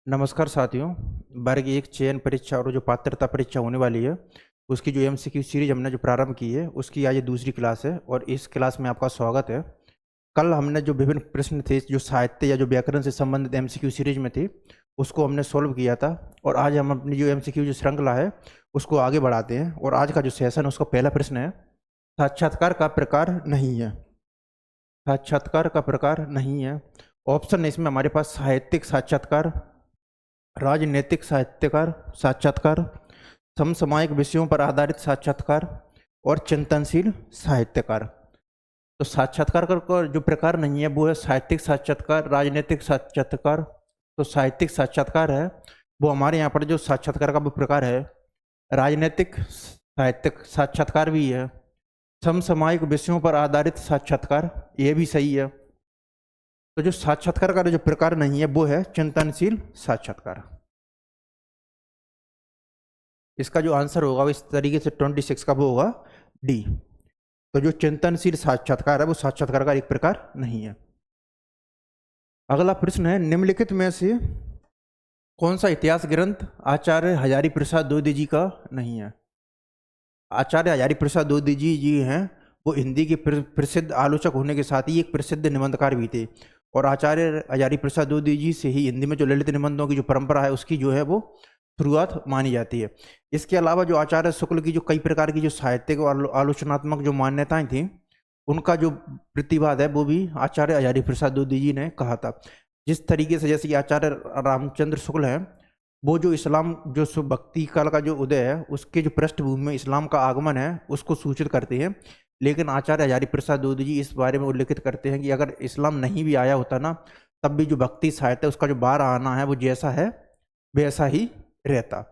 नमस्कार साथियों। वर्ग एक चयन परीक्षा और जो पात्रता परीक्षा होने वाली है उसकी जो एमसीक्यू सीरीज हमने जो प्रारंभ की है उसकी आज ये दूसरी क्लास है और इस क्लास में आपका स्वागत है। कल हमने जो विभिन्न प्रश्न थे जो साहित्य या जो व्याकरण से संबंधित एमसीक्यू सीरीज में थे उसको हमने सोल्व किया था और आज हम अपनी जो एमसीक्यू जो श्रृंखला है उसको आगे बढ़ाते हैं। और आज का जो सेशन है उसका पहला प्रश्न है, साक्षात्कार का प्रकार नहीं है। साक्षात्कार का प्रकार नहीं है। ऑप्शन है इसमें हमारे पास साहित्यिक साक्षात्कार, राजनीतिक साहित्यकार साक्षात्कार, समसामयिक विषयों पर आधारित साक्षात्कार और चिंतनशील साहित्यकार। तो साक्षात्कार का जो प्रकार नहीं है वो है साहित्यिक साक्षात्कार, राजनीतिक साक्षात्कार। तो साहित्यिक साक्षात्कार है वो हमारे यहाँ पर जो साक्षात्कार का वो प्रकार है। राजनीतिक साहित्यिक साक्षात्कार भी है, समसामयिक विषयों पर आधारित साक्षात्कार ये भी सही है। तो जो साक्षात्कार का जो प्रकार नहीं है वो है चिंतनशील साक्षात्कार। इसका जो आंसर होगा इस तरीके से 26 का वो होगा डी। तो जो चिंतनशील साक्षात्कार है वो साक्षात्कार का एक प्रकार नहीं है। अगला प्रश्न है, निम्नलिखित में से कौन सा इतिहास ग्रंथ आचार्य हजारी प्रसाद द्विवेदी जी का नहीं है। आचार्य हजारी प्रसाद द्विवेदी जी हैं वो हिंदी के प्रसिद्ध आलोचक होने के साथ ही एक प्रसिद्ध निबंधकार भी थे और आचार्य हजारी प्रसाद द्विवेदी जी से ही हिंदी में जो ललित निबंधों की जो परंपरा है उसकी जो है वो शुरुआत मानी जाती है। इसके अलावा जो आचार्य शुक्ल की जो कई प्रकार की जो साहित्यिक और आलोचनात्मक जो मान्यताएं थी उनका जो प्रतिवाद है वो भी आचार्य हजारी प्रसाद द्विवेदी जी ने कहा था। जिस तरीके से जैसे कि आचार्य रामचंद्र शुक्ल हैं वो जो इस्लाम जो भक्ति काल का जो उदय है उसके जो पृष्ठभूमि में इस्लाम का आगमन है उसको सूचित करते हैं, लेकिन आचार्य हजारी प्रसाद द्विवेदी जी इस बारे में उल्लेखित करते हैं कि अगर इस्लाम नहीं भी आया होता ना तब भी जो भक्ति साहित्य उसका जो बाहर आना है वो जैसा है वैसा ही रहता।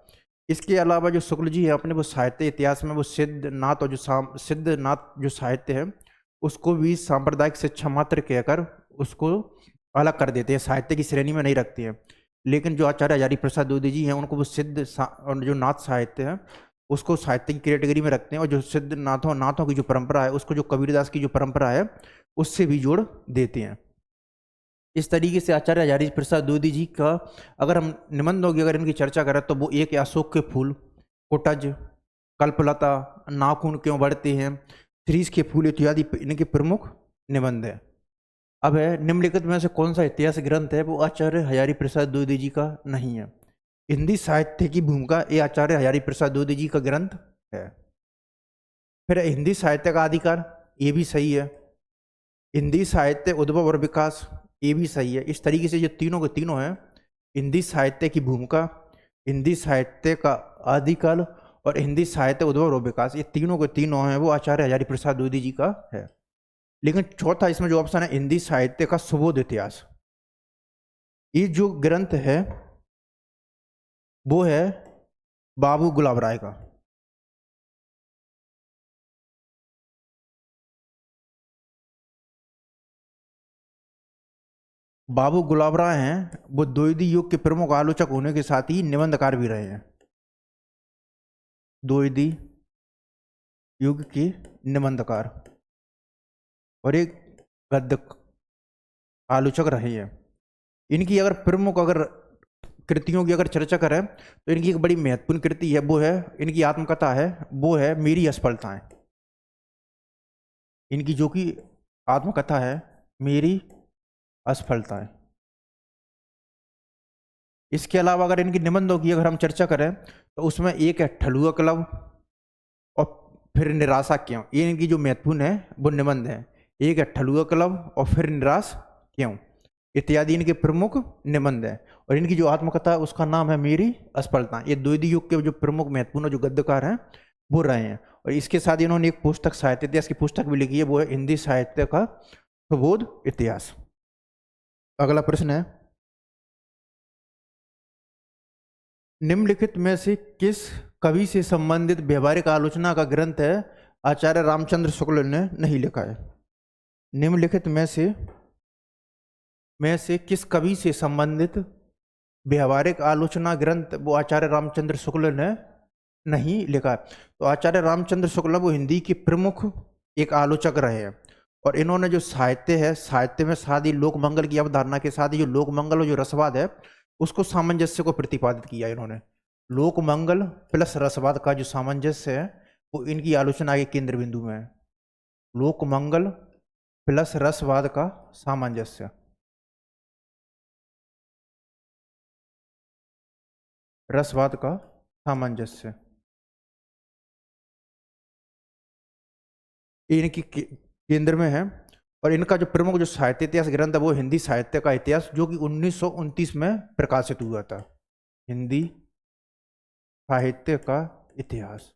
इसके अलावा जो शुक्ल जी है अपने वो साहित्य इतिहास में वो सिद्धनाथ और जो सिद्धनाथ जो साहित्य है उसको भी सांप्रदायिक शिक्षा मात्र कहकर उसको अलग कर देते हैं, साहित्य की श्रेणी में नहीं रखते हैं। लेकिन जो आचार्य हजारी प्रसाद द्विवेदी जी हैं उनको वो और जो नाथ साहित्य है उसको साहित्य की कैटेगरी में रखते हैं और जो सिद्ध नाथों की जो परंपरा है उसको जो कबीरदास की जो परंपरा है उससे भी जोड़ देते हैं। इस तरीके से आचार्य हजारी प्रसाद द्विवेदी जी का अगर हम निबंधों की अगर इनकी चर्चा करें तो वो एक अशोक के फूल, कुटज, कल्पलता, नाखून क्यों बढ़ते हैं, शीरीष के फूल इत्यादि इनके प्रमुख निबंध है। अब है निम्नलिखित में से कौन सा इतिहास ग्रंथ है वो आचार्य हजारी प्रसाद द्विवेदी जी का नहीं है। हिंदी साहित्य की भूमिका ये आचार्य हजारी प्रसाद द्विवेदी जी का ग्रंथ है। फिर हिंदी साहित्य का अधिकार ये भी सही है। हिंदी साहित्य उद्भव और विकास ये भी सही है। इस तरीके से जो तीनों के तीनों हैं, हिंदी साहित्य की भूमिका, हिंदी साहित्य का आदिकाल और हिंदी साहित्य उद्भव और विकास, ये तीनों के तीनों हैं वो आचार्य हजारी प्रसाद द्विवेदी जी का है। लेकिन चौथा इसमें जो ऑप्शन है हिंदी साहित्य का सुबोध इतिहास, ये जो ग्रंथ है वो है बाबू गुलाब राय का। बाबू गुलाब राय हैं वो द्विवेदी युग के प्रमुख आलोचक होने के साथ ही निबंधकार भी रहे हैं। द्विवेदी युग के निबंधकार और एक गद्य आलोचक रहे हैं। इनकी अगर प्रमुख अगर कृतियों की अगर चर्चा करें तो इनकी एक बड़ी महत्वपूर्ण कृति है वो है इनकी आत्मकथा है वो है मेरी असफलताएं। इनकी जो कि आत्मकथा है मेरी असफलताएं। इसके अलावा अगर इनकी निबंधों की अगर हम चर्चा करें तो उसमें एक है ठलुआ क्लब और फिर निराशा क्यों, ये इनकी जो महत्वपूर्ण है वो निबंध है। एक है ठलुआ क्लब और फिर निराश क्यों इत्यादि इनके प्रमुख निबंध है। और इनकी जो आत्मकथा है उसका नाम है मेरी असफलता। ये द्विवेदी युग के जो प्रमुख महत्वपूर्ण जो गद्यकार हैं वो रहे हैं। और इसके साथ इन्होंने एक पुस्तक साहित्य इतिहास की पुस्तक भी लिखी है वो है हिंदी साहित्य का सुबोध इतिहास। अगला प्रश्न है, निम्नलिखित में से किस कवि से संबंधित व्यवहारिक आलोचना का ग्रंथ है आचार्य रामचंद्र शुक्ल ने नहीं लिखा है। निम्नलिखित में से किस कवि से संबंधित व्यवहारिक आलोचना ग्रंथ वो आचार्य रामचंद्र शुक्ल ने नहीं लिखा है। तो आचार्य रामचंद्र शुक्ल वो हिंदी के प्रमुख एक आलोचक रहे हैं और इन्होंने जो साहित्य है साहित्य में साथ ही लोक मंगल की अवधारणा के साथ ही जो लोक मंगल और जो रसवाद है उसको सामंजस्य को प्रतिपादित किया इन्होंने। लोक मंगल प्लस रसवाद का जो सामंजस्य है वो इनकी आलोचना के केंद्र बिंदु में है। लोक मंगल प्लस रसवाद का सामंजस्य, रसवाद का सामंजस्य इनकी केंद्र में है। और इनका जो प्रमुख जो साहित्य इतिहास ग्रंथ है वो हिंदी साहित्य का इतिहास, जो कि 1929 में प्रकाशित हुआ था। हिंदी साहित्य का इतिहास।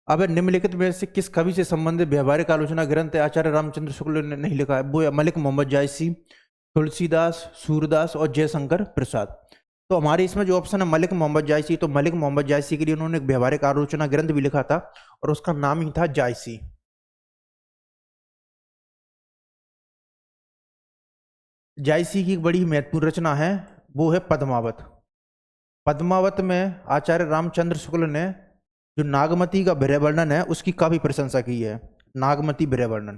अब निम्नलिखित में से किस कवि से संबंधित व्यवहारिक आलोचना ग्रंथ आचार्य रामचंद्र शुक्ल ने नहीं लिखा है? वो मलिक मोहम्मद जायसी, तुलसीदास, सूरदास और जयशंकर प्रसाद। तो हमारे इसमें जो ऑप्शन है मलिक मोहम्मद जायसी, तो मलिक मोहम्मद जायसी के लिए उन्होंने एक व्यवहारिक आलोचना ग्रंथ भी लिखा था और उसका नाम ही था जायसी। जायसी की एक बड़ी महत्वपूर्ण रचना है, वो है पद्मावत। पद्मावत में आचार्य रामचंद्र शुक्ल ने जो नागमती का विरह वर्णन है उसकी काफी प्रशंसा की है। नागमती विरह वर्णन।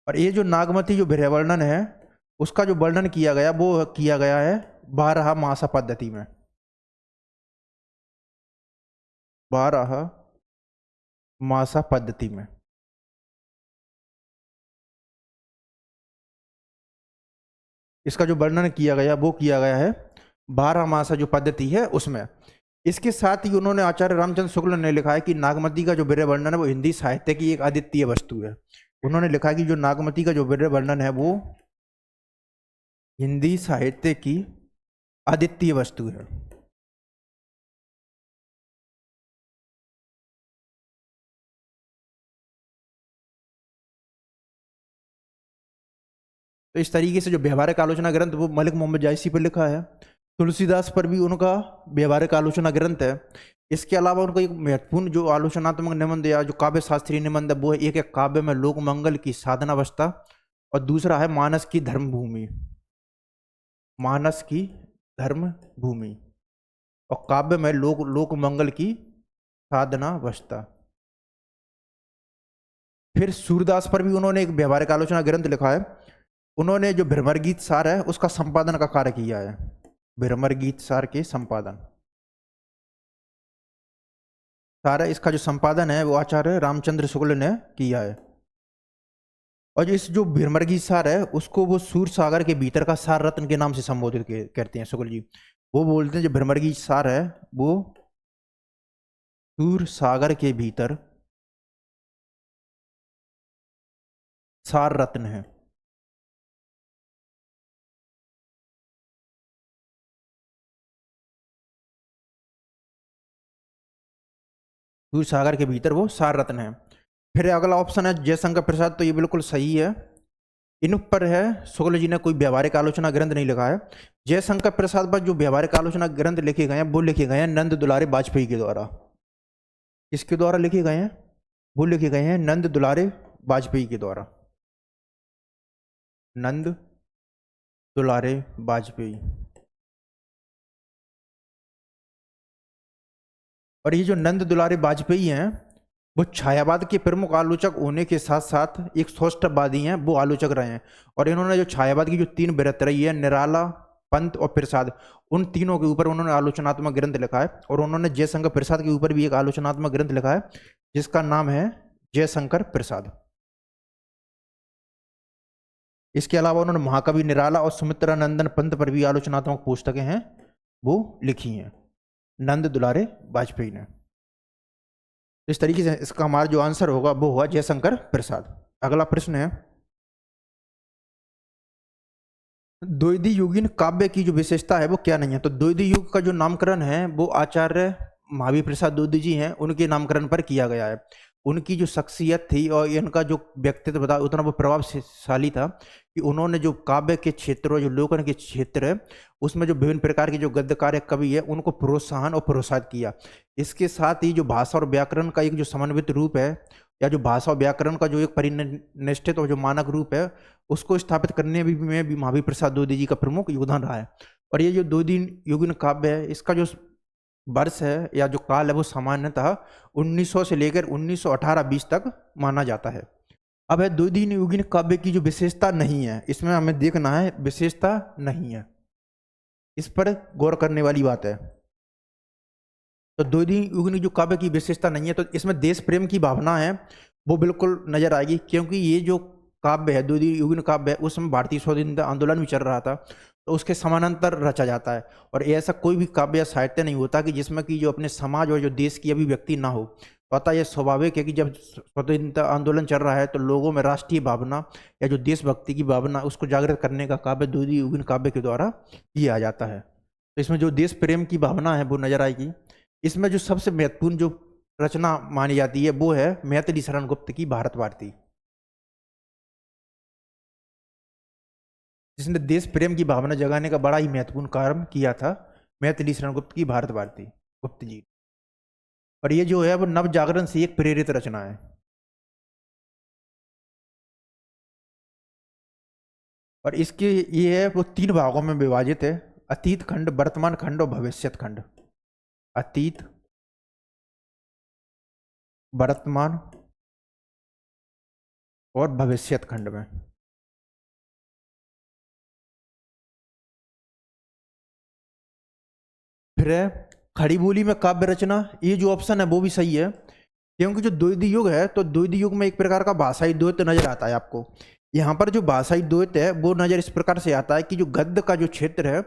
और ये जो नागमती जो विरह वर्णन है उसका जो वर्णन किया गया वो किया गया है 12 मासा पद्धति में। 12 मासा पद्धति में। इसका जो वर्णन किया गया वो किया गया है 12 मासा जो पद्धति है उसमें। इसके साथ ही उन्होंने आचार्य रामचंद्र शुक्ल ने लिखा है कि नागमती का जो विरह वर्णन है वो हिंदी साहित्य की एक अद्वितीय वस्तु है। उन्होंने लिखा है कि जो नागमती का जो विरह वर्णन है वो हिंदी साहित्य की अद्वितीय वस्तु है। तो इस तरीके से जो व्यवहारिक आलोचना ग्रंथ वो मलिक मोहम्मद जायसी पर लिखा है। तुलसीदास पर भी उनका व्यवहारिक आलोचना ग्रंथ है। इसके अलावा उनका एक महत्वपूर्ण जो आलोचनात्मक निबंध या जो काव्य शास्त्रीय निबंध है वो है एक काव्य में लोक मंगल की साधनावस्था और दूसरा है मानस की धर्मभूमि। मानस की धर्मभूमि और काव्य में लोक मंगल की साधनावस्था। फिर सूरदास पर भी उन्होंने एक व्यवहारिक आलोचना ग्रंथ लिखा है। उन्होंने जो भ्रमर गीत सार है उसका संपादन का कार्य किया है। भ्रमर गीत सार के संपादन सारा इसका जो संपादन है वो आचार्य रामचंद्र शुक्ल ने किया है। और इस जो भ्रमर गीत सार है उसको वो सूर सागर के भीतर का सार रत्न के नाम से संबोधित करते हैं शुक्ल जी। वो बोलते हैं जो भ्रमर गीत सार है वो सूर सागर के भीतर सार रत्न है। सूर सागर के भीतर वो सार रत्न है। फिर अगला ऑप्शन है जयशंकर प्रसाद, तो ये बिल्कुल सही है। इन पर है शुक्ल जी ने कोई व्यवहारिक आलोचना ग्रंथ नहीं लिखा है। जयशंकर प्रसाद पर जो व्यवहारिक आलोचना ग्रंथ लिखे गए हैं वो लिखे गए हैं नंद दुलारे वाजपेयी के द्वारा। किसके द्वारा लिखे गए हैं? वो लिखे गए हैं नंद दुलारे वाजपेयी के द्वारा। नंद दुलारे वाजपेयी। और ये जो नंद दुलारे वाजपेयी हैं वो छायावाद के प्रमुख आलोचक होने के साथ साथ एक सौष्ठववादी हैं, वो आलोचक रहे हैं। और इन्होंने जो छायावाद की जो 3 वृत्ति रही है निराला, पंत और प्रसाद, उन तीनों के ऊपर उन्होंने आलोचनात्मक ग्रंथ लिखा है। और उन्होंने जयशंकर प्रसाद के ऊपर भी एक आलोचनात्मक ग्रंथ लिखा है जिसका नाम है जयशंकर प्रसाद। इसके अलावा उन्होंने महाकवि निराला और सुमित्रा नंदन पंत पर भी आलोचनात्मक पुस्तकें हैं वो लिखी हैं नंद दुलारे वाजपेयी ने। इस तरीके से इसका हमारा जो आंसर होगा वो हुआ जयशंकर प्रसाद। अगला प्रश्न है द्वितीय युगीन काव्य की जो विशेषता है वो क्या नहीं है? तो द्वितीय युग का जो नामकरण है वो आचार्य महावीर प्रसाद द्वितीय जी हैं, उनके नामकरण पर किया गया है। उनकी जो शख्सियत थी और इनका जो व्यक्तित्व था उतना वो प्रभावशाली था कि उन्होंने जो काव्य के क्षेत्र, जो लोकन के क्षेत्र है उसमें जो विभिन्न प्रकार के जो गद्यकार कवि है उनको प्रोत्साहन और प्रोत्साहित किया। इसके साथ ही जो भाषा और व्याकरण का एक जो समन्वित रूप है या जो भाषा और व्याकरण का जो एक परिनिष्ठित और जो मानक रूप है उसको स्थापित करने में भी महावीर प्रसाद द्विवेदी जी का प्रमुख योगदान रहा है। और ये जो द्विवेदी योगिन काव्य है इसका जो वर्ष है या जो काल है वो सामान्यतः 1900 से लेकर 1918-20 तक माना जाता है। अब है द्विवेदी योगिन काव्य की जो विशेषता नहीं है, इसमें हमें देखना है विशेषता नहीं है, इस पर गौर करने वाली बात है। तो द्विवेदी योगिनी जो काव्य की विशेषता नहीं है तो इसमें देश प्रेम की भावना है वो बिल्कुल नजर आएगी, क्योंकि ये जो काव्य है द्विवेदी योगिनी काव्य है उसमें भारतीय स्वतंत्रता आंदोलन भी चल रहा था, तो उसके समानांतर रचा जाता है। और ऐसा कोई भी काव्य या साहित्य नहीं होता कि जिसमें कि जो अपने समाज और जो देश की अभिव्यक्ति ना हो। तो अतः यह स्वाभाविक है कि जब स्वतंत्रता आंदोलन चल रहा है तो लोगों में राष्ट्रीय भावना या जो देशभक्ति की भावना उसको जागृत करने का काव्य द्विवेदी योगिनी काव्य के द्वारा किया जाता है। तो इसमें जो देश प्रेम की भावना है वो नजर आएगी। इसमें जो सबसे महत्वपूर्ण जो रचना मानी जाती है वो है मैथिली शरण गुप्त की भारत भारती, जिसने देश प्रेम की भावना जगाने का बड़ा ही महत्वपूर्ण कार्य किया था, मैथिली शरण गुप्त की भारत भारती गुप्त जी। और ये जो है वो नव जागरण से एक प्रेरित रचना है। और इसके ये है वो 3 भागों में विभाजित है, अतीत खंड, वर्तमान खंड और भविष्यत खंड। अतीत, वर्तमान और भविष्यत खंड में। फिर है खड़ी बोली में काव्य रचना, ये जो ऑप्शन है वो भी सही है, क्योंकि जो द्विवेदी युग है तो द्विवेदी युग में एक प्रकार का भाषाई द्वैत नजर आता है आपको। यहाँ पर जो भाषाई द्वैत है वो नजर इस प्रकार से आता है कि जो गद्य का जो क्षेत्र है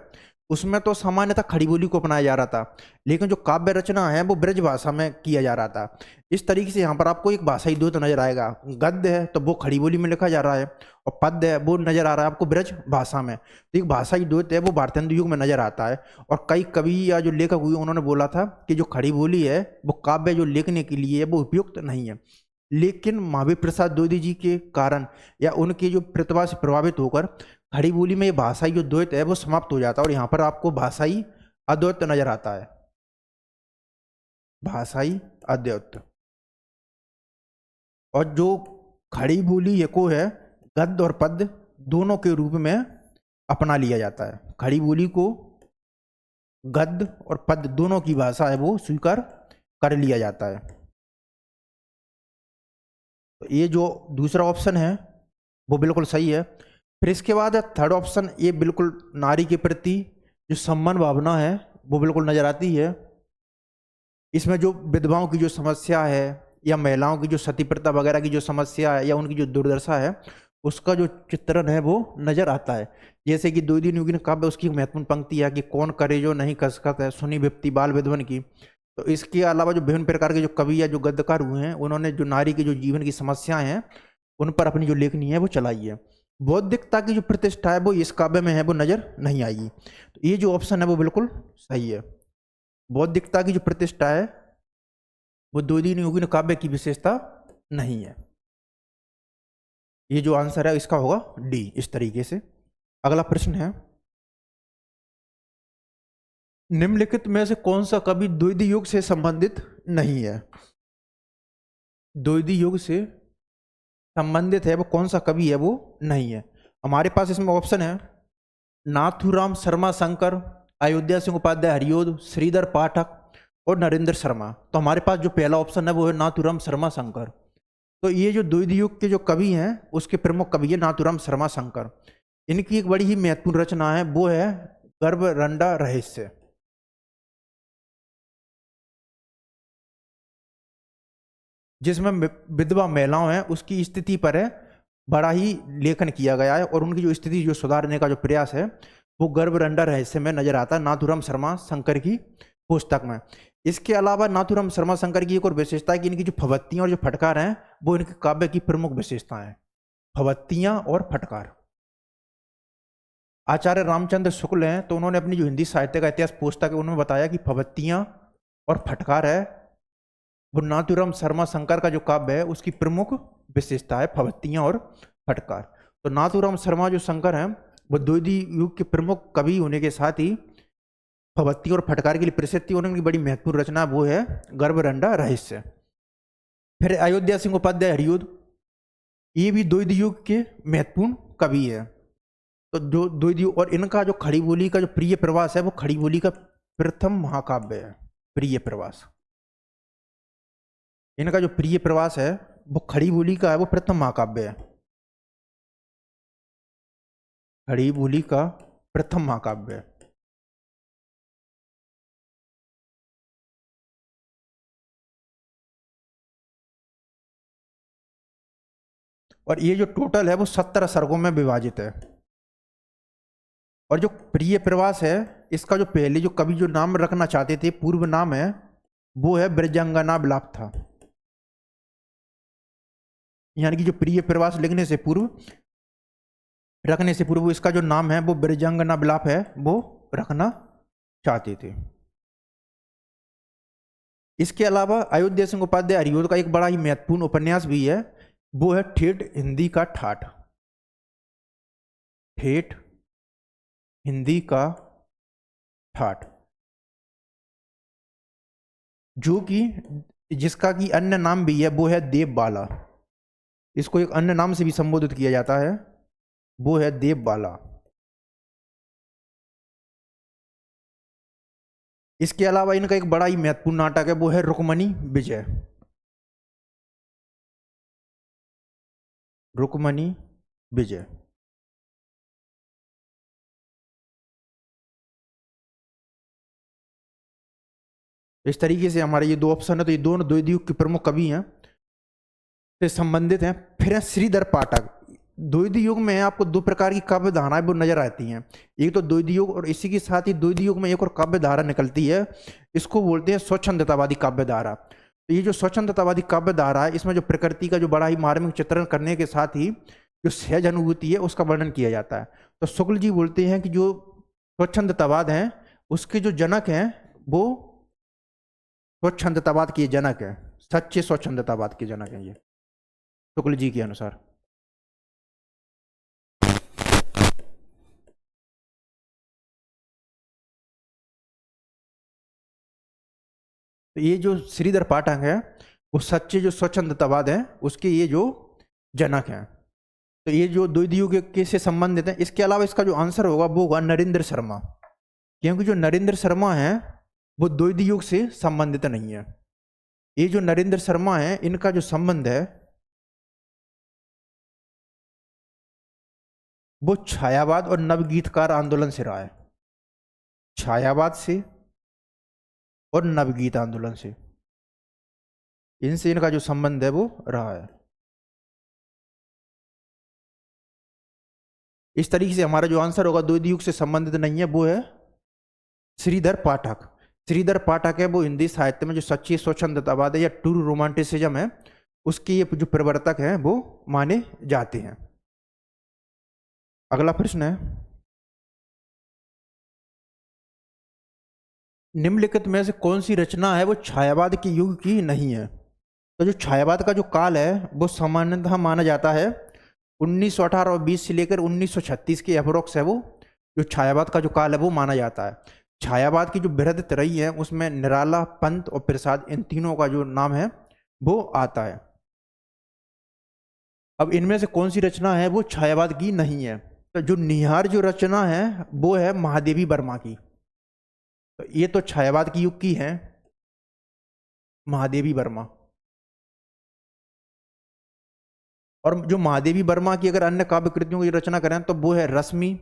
उसमें तो सामान्यतः खड़ी बोली को अपनाया जा रहा था, लेकिन जो काव्य रचना है वो ब्रज भाषा में किया जा रहा था। इस तरीके से यहाँ पर आपको एक भाषाई द्वैत नजर आएगा, गद्य है तो वो खड़ी बोली में लिखा जा रहा है और पद्य है वो नजर आ रहा है आपको ब्रज भाषा में। तो एक भाषाई द्वैत है वो भारतेंदु युग में नजर आता है। और कई कवि या जो लेखक हुए उन्होंने बोला था कि जो खड़ी बोली है वो काव्य जो लिखने के लिए वो उपयुक्त नहीं है, लेकिन महावीर प्रसाद द्विवेदी जी के कारण या उनकी जो प्रतिभा से प्रभावित होकर खड़ी बोली में भाषाई जो द्वैत है वो समाप्त हो जाता है और यहाँ पर आपको भाषाई अद्वैत नजर आता है, भाषाई अद्वैत। और जो खड़ी बोली को है गद्य और पद्य दोनों के रूप में अपना लिया जाता है, खड़ी बोली को गद्य और पद्य दोनों की भाषा है वो स्वीकार कर लिया जाता है। तो ये जो दूसरा ऑप्शन है वो बिल्कुल सही है। फिर इसके बाद है थर्ड ऑप्शन, ये बिल्कुल नारी के प्रति जो सम्मान भावना है वो बिल्कुल नजर आती है। इसमें जो विधवाओं की जो समस्या है या महिलाओं की जो सती प्रथा वगैरह की जो समस्या है या उनकी जो दुर्दशा है उसका जो चित्रण है वो नजर आता है। जैसे कि द्विवेदी योगिनी काव्य उसकी महत्वपूर्ण पंक्ति है कि कौन करे जो नहीं कसकत है, सुनी विपत्ति बाल विधवन की। तो इसके अलावा जो विभिन्न प्रकार के जो कवि या जो गद्यकार हुए हैं उन्होंने जो नारी की जो जीवन की समस्याएं हैं उन पर अपनी जो लेखनी है वो चलाई है। बौद्धिकता की जो प्रतिष्ठा है वो इस काव्य में है वो नजर नहीं आएगी। तो ये जो ऑप्शन है वो बिल्कुल सही है, बौद्धिकता की जो प्रतिष्ठा है वो द्विवेदी योगिनी काव्य की विशेषता नहीं है। ये जो आंसर है इसका होगा डी इस तरीके से। अगला प्रश्न है, निम्नलिखित में से कौन सा कवि द्विवेदी युग से संबंधित नहीं है? द्विवेदी युग से संबंधित है वो कौन सा कवि है वो नहीं है। हमारे पास इसमें ऑप्शन है नाथूराम शर्मा शंकर, अयोध्या सिंह उपाध्याय हरिओद, श्रीधर पाठक और नरेंद्र शर्मा। तो हमारे पास जो पहला ऑप्शन है वो है नाथूराम शर्मा शंकर। तो ये जो द्विवेदी युग के जो कवि हैं उसके प्रमुख कवि है नाथूराम शर्मा शंकर। इनकी एक बड़ी ही महत्वपूर्ण रचना है वो है गर्भरंडा रहस्य। जिसमें विधवा महिलाओं हैं उसकी स्थिति पर है बड़ा ही लेखन किया गया है और उनकी जो स्थिति जो सुधारने का जो प्रयास है वो गर्भरंडा रहस्य में नजर आता है नाथूराम शर्मा शंकर की पुस्तक में। इसके अलावा नाथूराम शर्मा शंकर की एक और विशेषता है कि इनकी जो फवत्तियां और जो फटकार हैं वो इनके काव्य की प्रमुख विशेषताएं हैं, फवत्तियां और फटकार। आचार्य रामचंद्र शुक्ल हैं तो उन्होंने अपनी जो हिंदी साहित्य का इतिहास पुस्तक है उन्होंने बताया कि फवत्तियां और फटकार है वो नाथूराम शर्मा शंकर का जो काव्य है उसकी प्रमुख विशेषता है, फवत्तियां और फटकार। तो नाथूराम शर्मा जो शंकर हैं वो द्विवेदी युग के प्रमुख कवि होने के साथ ही फवत्ती और फटकार के लिए प्रसिद्ध थी। उनकी बड़ी महत्वपूर्ण रचना वो है गर्भरंडा रहस्य। फिर अयोध्या सिंह उपाध्याय हरिऔध, ये भी द्वैध युग के महत्वपूर्ण कवि है। तो जो द्वैध युग, और इनका जो खड़ी बोली का जो प्रिय प्रवास है वो खड़ी बोली का प्रथम महाकाव्य है। प्रिय प्रवास, इनका जो प्रिय प्रवास है वो खड़ी बोली का है, वो प्रथम महाकाव्य है। खड़ी बोली का प्रथम महाकाव्य है। और ये जो टोटल है वो 17 सर्गों में विभाजित है। और जो प्रिय प्रवास है, इसका जो पहले जो कवि जो नाम रखना चाहते थे, पूर्व नाम है, वो है ब्रजांगना विलाप था। यानी कि जो प्रिय प्रवास लिखने से पूर्व, रखने से पूर्व इसका जो नाम है वो ब्रजांगना विलाप है, वो रखना चाहते थे। इसके अलावा अयोध्या सिंह उपाध्याय हरिऔध का एक बड़ा ही महत्वपूर्ण उपन्यास भी है, वो है ठेठ हिंदी का ठाठ। ठेठ हिंदी का ठाठ, जो कि जिसका कि अन्य नाम भी है वो है देवबाला। इसको एक अन्य नाम से भी संबोधित किया जाता है, वो है देवबाला। इसके अलावा इनका एक बड़ा ही महत्वपूर्ण नाटक है, वो है रुक्मणी विजय। रुक्मणी विजय। इस तरीके से हमारे ये दो ऑप्शन है, तो ये दोनों द्वैध युग के प्रमुख कवि हैं, से संबंधित हैं। फिर है श्रीधर पाठक। द्वैध युग में आपको दो प्रकार की काव्य धाराएं वो नजर आती हैं, एक तो द्वैध युग, और इसी के साथ ही द्वैध युग में एक और काव्य धारा निकलती है, इसको बोलते हैं स्वच्छंदतावादी काव्य धारा। तो ये जो स्वच्छंदतावादी काव्य धारा है, इसमें जो प्रकृति का जो बड़ा ही मार्मिक चित्रण करने के साथ ही जो सहज अनुभूति है उसका वर्णन किया जाता है। तो शुक्ल जी बोलते हैं कि जो स्वच्छंदतावाद है उसके जो जनक हैं वो स्वच्छंदतावाद के जनक है, सच्चे स्वच्छंदतावाद के जनक हैं ये, शुक्ल जी के अनुसार। तो ये जो श्रीधर पाठक है वो सच्चे जो स्वच्छंदतावाद है उसके ये जो जनक हैं। तो ये जो द्वैध युग के से संबंधित है। इसके अलावा इसका जो आंसर होगा वो होगा नरेंद्र शर्मा, क्योंकि जो नरेंद्र शर्मा है वो द्वैध युग से संबंधित नहीं है। ये जो नरेंद्र शर्मा है इनका जो संबंध है वो छायावाद और नवगीतकार आंदोलन से रहा है। छायावाद से और नवगीत आंदोलन से, इनसे इनका जो संबंध है वो रहा है। इस तरीके से हमारा जो आंसर होगा द्वैध युग से संबंधित नहीं है, वो है श्रीधर पाठक। श्रीधर पाठक है वो हिंदी साहित्य में जो सच्ची स्वच्छंदतावाद है या ट्रू रोमांटिसिज्म है उसके ये जो प्रवर्तक हैं वो माने जाते हैं। अगला प्रश्न है, निम्नलिखित में से कौन सी रचना है वो छायावाद के युग की नहीं है। तो जो छायावाद का जो काल है वो सामान्यतः माना जाता है 1918 और 20 से लेकर 1936 के अप्रोक्स है, वो जो छायावाद का जो काल है वो माना जाता है। छायावाद की जो बृहद तरई है उसमें निराला, पंत और प्रसाद, इन तीनों का जो नाम है वो आता है। अब इनमें से कौन सी रचना है वो छायावाद की नहीं है। तो जो निहार जो रचना है वो है महादेवी वर्मा की। तो ये तो छायावाद की युग की है, महादेवी वर्मा। और जो महादेवी वर्मा की अगर अन्य काव्य कृतियों की रचना करें तो वो है रश्मि,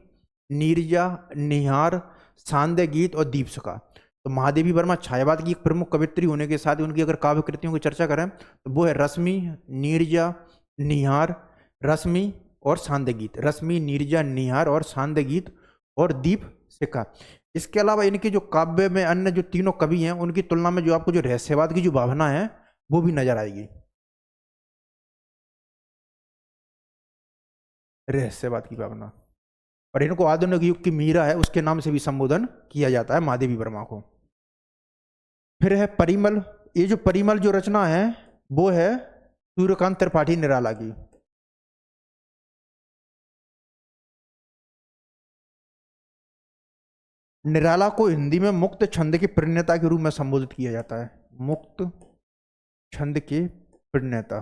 नीरजा, निहार, सांध्य गीत और दीपशिखा। तो महादेवी वर्मा छायावाद की एक प्रमुख कवित्री होने के साथ उनकी अगर काव्य कृतियों की चर्चा करें तो वो है रश्मि, नीरजा, निहार, रश्मि और सांध्य गीत। रश्मि, नीरजा, निहार और सांध्य गीत और दीपशिखा। इसके अलावा इनके जो काव्य में अन्य जो तीनों कवि हैं उनकी तुलना में जो आपको जो रहस्यवाद की जो भावना है वो भी नजर आएगी। रहस्यवाद की भावना, और इनको आधुनिक युग की मीरा है उसके नाम से भी संबोधन किया जाता है महादेवी वर्मा को। फिर है परिमल। ये जो परिमल जो रचना है वो है सूर्यकांत त्रिपाठी निराला की। निराला को हिंदी में मुक्त छंद के प्रणेता के रूप में संबोधित किया जाता है। मुक्त छंद के प्रणेता।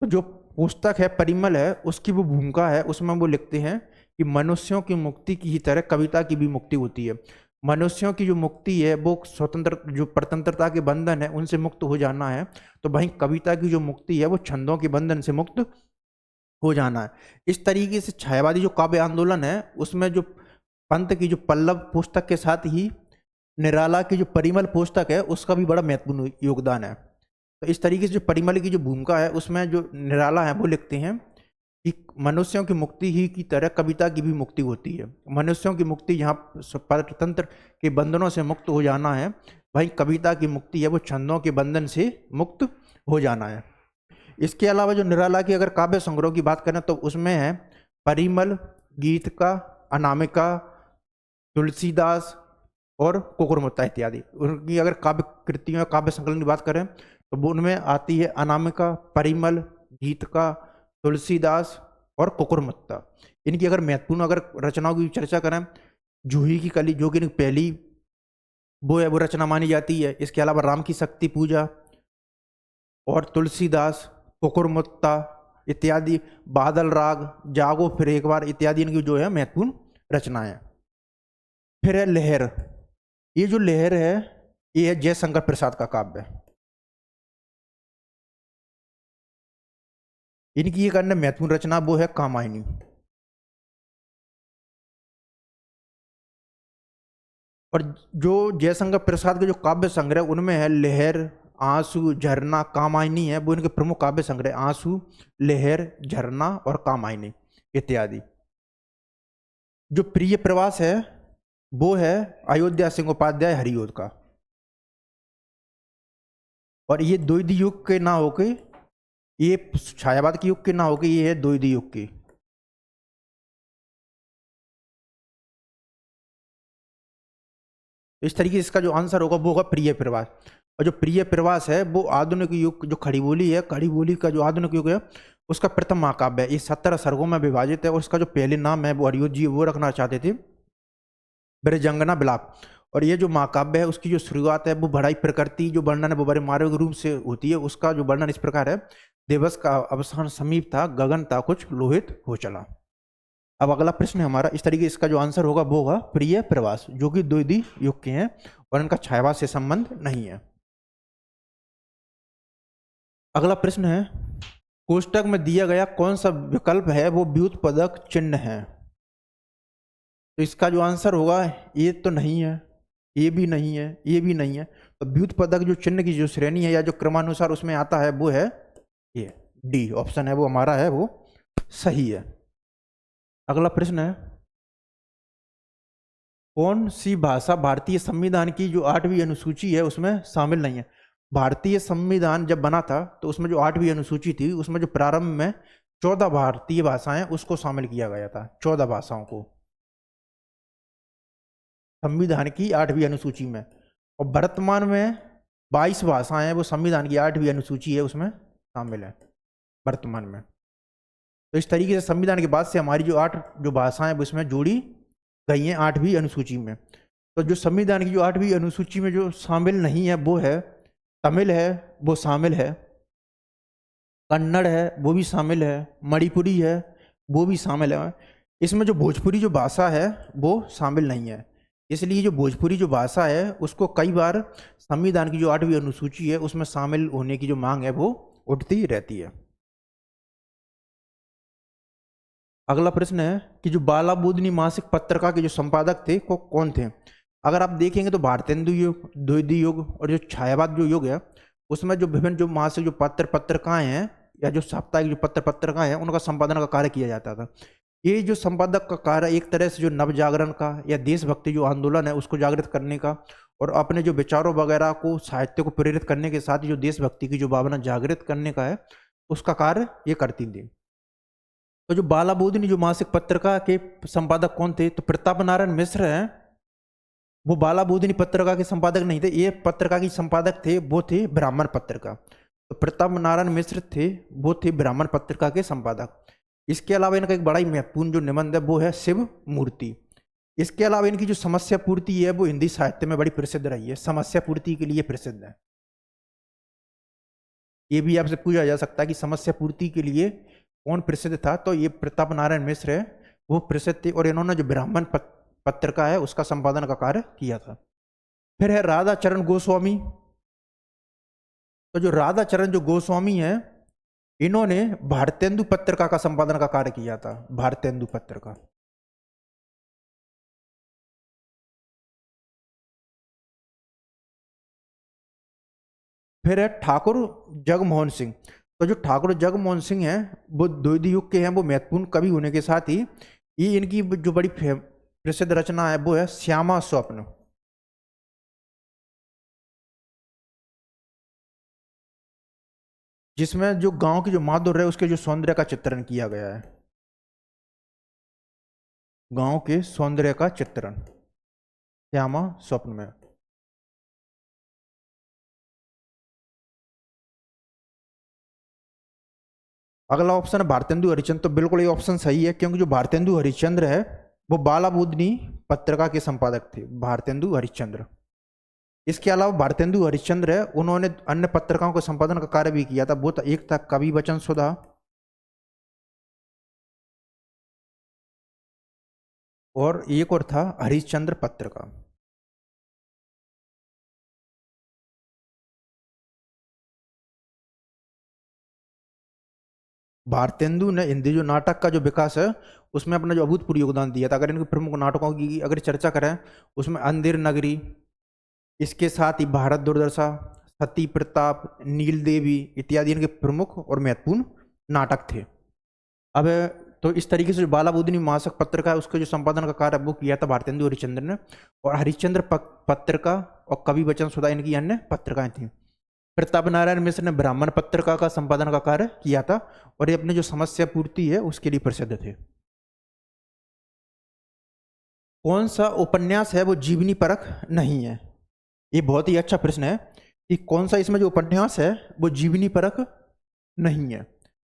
तो जो पुस्तक है परिमल है, उसकी वो भूमिका है, उसमें वो लिखते हैं कि मनुष्यों की मुक्ति की ही तरह कविता की भी मुक्ति होती है। मनुष्यों की जो मुक्ति है वो स्वतंत्र, जो परतंत्रता के बंधन है उनसे मुक्त हो जाना है, तो वहीं कविता की जो मुक्ति है वो छंदों के बंधन से मुक्त हो जाना है। इस तरीके से छायावादी जो काव्य आंदोलन है उसमें जो पंत की जो पल्लव पुस्तक के साथ ही निराला की जो परिमल पुस्तक है उसका भी बड़ा महत्वपूर्ण योगदान है। तो इस तरीके से जो परिमल की जो भूमिका है उसमें जो निराला है वो लिखते हैं कि मनुष्यों की मुक्ति ही की तरह कविता की भी मुक्ति होती है। मनुष्यों की मुक्ति जहाँ परतंत्र के बंधनों से मुक्त हो जाना है, वहीं कविता की मुक्ति है वो छंदों के बंधन से मुक्त हो जाना है। इसके अलावा जो निराला की अगर काव्य संग्रह की बात करें तो उसमें है परिमल, गीतिका, अनामिका, तुलसीदास और कुकुरमुत्ता इत्यादि। उनकी अगर काव्य कृतियों काव्य संकलन की बात करें तो वो उनमें आती है अनामिका, परिमल, गीतिका, तुलसीदास और कुकुरमुत्ता। इनकी अगर महत्वपूर्ण अगर रचनाओं की चर्चा करें, जूही की कली जो कि पहली वो है वो रचना मानी जाती है। इसके अलावा राम की शक्ति पूजा और तुलसीदास, कुकुरमुत्ता इत्यादि, बादल राग, जागो फिर एक बार इत्यादि इनकी जो है महत्वपूर्ण रचनाएं। फिर है लहर। ये जो लहर है ये है जयशंकर प्रसाद का काव्य। इनकी एक अन्य महत्वपूर्ण रचना वो है कामायनी। और जो जयशंकर प्रसाद के जो काव्य संग्रह उनमें है लहर, आंसू, झरना, कामायनी है वो इनके प्रमुख काव्य संग्रह। आंसू, लहर, झरना और कामायनी इत्यादि। जो प्रिय प्रवास है वो है अयोध्या सिंह उपाध्याय हरिओद का। और ये द्वितीय युग के ना होके, ये छायावाद के युग के ना होके, ये है द्वितीय युग की। इस तरीके से इसका जो आंसर होगा वो होगा प्रिय प्रवास। और जो प्रिय प्रवास है वो आधुनिक युग जो खड़ी बोली है, खड़ी बोली का जो आधुनिक युग है उसका प्रथम महाकाव्य है। ये 17 सर्गों में विभाजित है और उसका जो पहले नाम है वो हरिओद जी वो रखना चाहते थे, ब्रजंगना विलाप। और ये जो महाकाव्य है उसकी जो शुरुआत है वो बड़ाई प्रकृति जो वर्णन है वो बड़े मार्ग रूप से होती है। उसका जो वर्णन इस प्रकार है, दिवस का अवसान समीप था, गगन था कुछ लोहित हो चला। अब अगला प्रश्न है हमारा, इस तरीके इसका जो आंसर होगा वो होगा प्रिय प्रवास, जो कि द्वितीय युग के हैं और इनका छायावाद से संबंध नहीं है। अगला प्रश्न है, कोष्टक में दिया गया कौन सा विकल्प है वो व्युत्पदक चिन्ह है? तो इसका जो आंसर होगा ये तो नहीं है, ये भी नहीं है, ये भी नहीं है। तो व्युत्पदक जो चिन्ह की जो श्रेणी है या जो क्रमानुसार उसमें आता है वो है ये डी ऑप्शन है वो हमारा है वो सही है। अगला प्रश्न है, कौन सी भाषा भारतीय संविधान की जो 8वीं अनुसूची है उसमें शामिल नहीं है? भारतीय संविधान जब बना था तो उसमें जो 8वीं अनुसूची थी उसमें जो प्रारंभ में 14 भारतीय भाषाएं उसको शामिल किया गया था, 14 भाषाओं को संविधान की 8वीं अनुसूची में। और वर्तमान में 22 भाषाएं वो संविधान की 8वीं अनुसूची है उसमें शामिल है वर्तमान में। तो इस तरीके से संविधान के बाद से हमारी जो 8 जो भाषाएं उसमें जोड़ी गई हैं 8वीं अनुसूची में। तो जो संविधान की जो 8वीं अनुसूची में जो शामिल नहीं है वो है तमिल है वो शामिल है, कन्नड़ है वो भी शामिल है, मणिपुरी है वो भी शामिल है। इसमें जो भोजपुरी जो भाषा है वो शामिल नहीं है। इसलिए जो भोजपुरी जो भाषा है उसको कई बार संविधान की जो 8वीं अनुसूची है उसमें शामिल होने की जो मांग है वो उठती रहती है। अगला प्रश्न है कि जो बाला बुदनी मासिक पत्रिका के जो संपादक थे वो कौन थे? अगर आप देखेंगे तो भारतेंदु युग, द्वितीय युग और जो छायावाद जो युग है उसमें जो विभिन्न जो मासिक जो पत्रिकाएं हैं या जो साप्ताहिक जो पत्रिकाएं हैं उनका संपादन का कार्य किया जाता था। ये जो संपादक का कार्य एक तरह से जो नव जागरण का या देशभक्ति जो आंदोलन है उसको जागृत करने का और अपने जो विचारों वगैरह को साहित्य को प्रेरित करने के साथ जो देशभक्ति की जो भावना जागृत करने का है उसका कार्य ये करती थी। तो जो बाला बुदनी जो मासिक पत्रिका के संपादक कौन थे? तो प्रताप नारायण मिश्र हैं, वो बाला बुदनी पत्रिका के संपादक नहीं थे। ये पत्रिका के संपादक थे वो थे ब्राह्मण पत्रिका। तो प्रताप नारायण मिश्र थे वो थे ब्राह्मण पत्रिका के संपादक। इसके अलावा इनका एक बड़ा ही महत्वपूर्ण जो निबंध है वो है शिव मूर्ति। इसके अलावा इनकी जो समस्या पूर्ति है वो हिंदी साहित्य में बड़ी प्रसिद्ध रही है, समस्या पूर्ति के लिए प्रसिद्ध है। ये भी आपसे पूछा जा सकता है कि समस्या पूर्ति के लिए कौन प्रसिद्ध था, तो ये प्रताप नारायण मिश्र है, वो प्रसिद्ध थे। और इन्होंने जो ब्राह्मण पत्रिका है उसका संपादन का कार्य किया था। फिर है राधा चरण गोस्वामी। तो जो राधा चरण जो गोस्वामी है, इन्होंने भारतेंदु पत्रिका का संपादन का कार्य किया था, भारतेंदु पत्रिका। फिर है ठाकुर जगमोहन सिंह। तो जो ठाकुर जगमोहन सिंह है वो द्वितीय युग के हैं, वो महत्वपूर्ण कवि होने के साथ ही ये इनकी जो बड़ी प्रसिद्ध रचना है वो है श्यामा स्वप्न। जिसमें जो गांव की जो माधुर्य है उसके जो सौंदर्य का चित्रण किया गया है, गांव के सौंदर्य का चित्रण श्यामा स्वप्न में। अगला ऑप्शन है भारतेंदु हरिश्चंद्र। तो बिल्कुल ये ऑप्शन सही है, क्योंकि जो भारतेंदु हरिश्चंद्र है वो बालाबुदनी पत्रिका के संपादक थे, भारतेंदु हरिश्चंद्र। इसके अलावा भारतेंदु हरिश्चंद्र है, उन्होंने अन्य पत्रिकाओं के संपादन का कार्य भी किया था। वो एक था कवि वचन सुधा, और एक और था हरिश्चंद्र पत्रिका। भारतेंदु ने हिंदी जो नाटक का जो विकास है उसमें अपना जो अभूतपूर्व योगदान दिया था। अगर इनके प्रमुख नाटकों की अगर चर्चा करें, उसमें अंधेर नगरी, इसके साथ ही भारत दुर्दशा, सती प्रताप, नील देवी इत्यादि इनके प्रमुख और महत्वपूर्ण नाटक थे। अब तो इस तरीके से जो बालाबुदनी मासिक पत्रिका है उसके जो संपादन का कार्य वो किया था भारतेंदु हरिश्चंद्र ने, और हरिश्चंद्र पत्रिका और कवि वचन सुधा इनकी अन्य पत्रिकाएं थी। प्रताप नारायण मिश्र ने ब्राह्मण पत्रिका का संपादन का कार्य किया था, और ये अपने जो समस्या पूर्ति है उसके लिए प्रसिद्ध थे। कौन सा उपन्यास है वो जीवनी परक नहीं है? ये बहुत ही अच्छा प्रश्न है कि कौन सा इसमें जो उपन्यास है वो जीवनी परक नहीं है।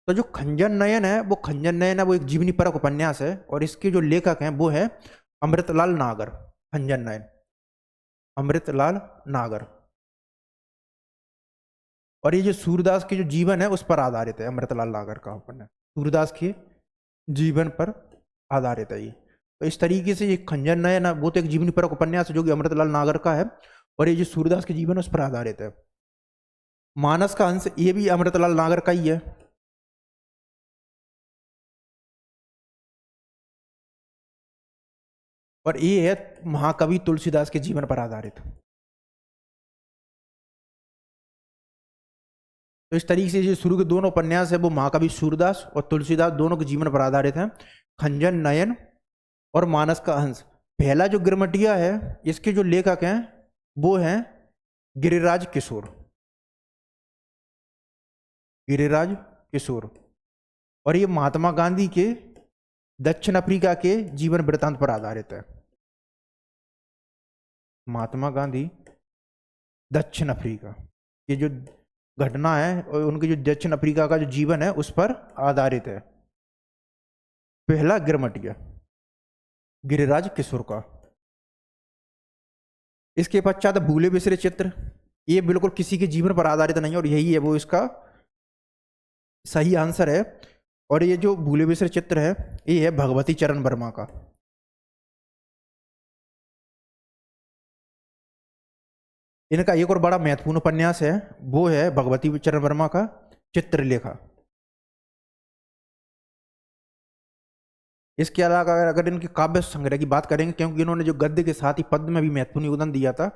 तो जो खंजन नयन है वो खंजन नयन है, वो एक जीवनी परक उपन्यास है, और इसके जो लेखक हैं वो है अमृतलाल नागर। खंजन नयन अमृतलाल नागर। और ये जो सूरदास के जो जीवन है उस पर आधारित है, अमृतलाल नागर का उपन्यास सूरदास के जीवन पर आधारित है ये। तो इस तरीके से ये खंजन नयन है वो तो एक जीवनी परक उपन्यास है जो कि अमृतलाल नागर का है, और ये जो सूरदास के जीवन है उस पर आधारित है। मानस का अंश ये भी अमृतलाल नागर का ही है। और ये है महाकवि तुलसीदास के जीवन पर आधारित। तो इस तरीके से जो शुरू के दोनों उपन्यास है वो महाकवि सूरदास और तुलसीदास दोनों के जीवन पर आधारित हैं, खंजन नयन और मानस का अंश। पहला जो गिरमटिया है इसके जो लेखक हैं वो हैं गिरिराज किशोर, गिरिराज किशोर। और ये महात्मा गांधी के दक्षिण अफ्रीका के जीवन वृत्तांत पर आधारित है। महात्मा गांधी दक्षिण अफ्रीका, ये जो घटना है और उनके जो दक्षिण अफ्रीका का जो जीवन है उस पर आधारित है। पहला गिरमटिया गिरिराज किशोर का। इसके पश्चात भूले बिसरे चित्र, ये बिल्कुल किसी के जीवन पर आधारित नहीं है, और यही है वो इसका सही आंसर है। और ये जो भूले बिसरे चित्र है ये है भगवती चरण वर्मा का। इनका एक और बड़ा महत्वपूर्ण उपन्यास है वो है भगवती चरण वर्मा का चित्रलेखा। इसके अलावा अगर इनके काव्य संग्रह की बात करेंगे, क्योंकि इन्होंने जो गद्य के साथ ही पद्य में भी महत्वपूर्ण योगदान दिया था,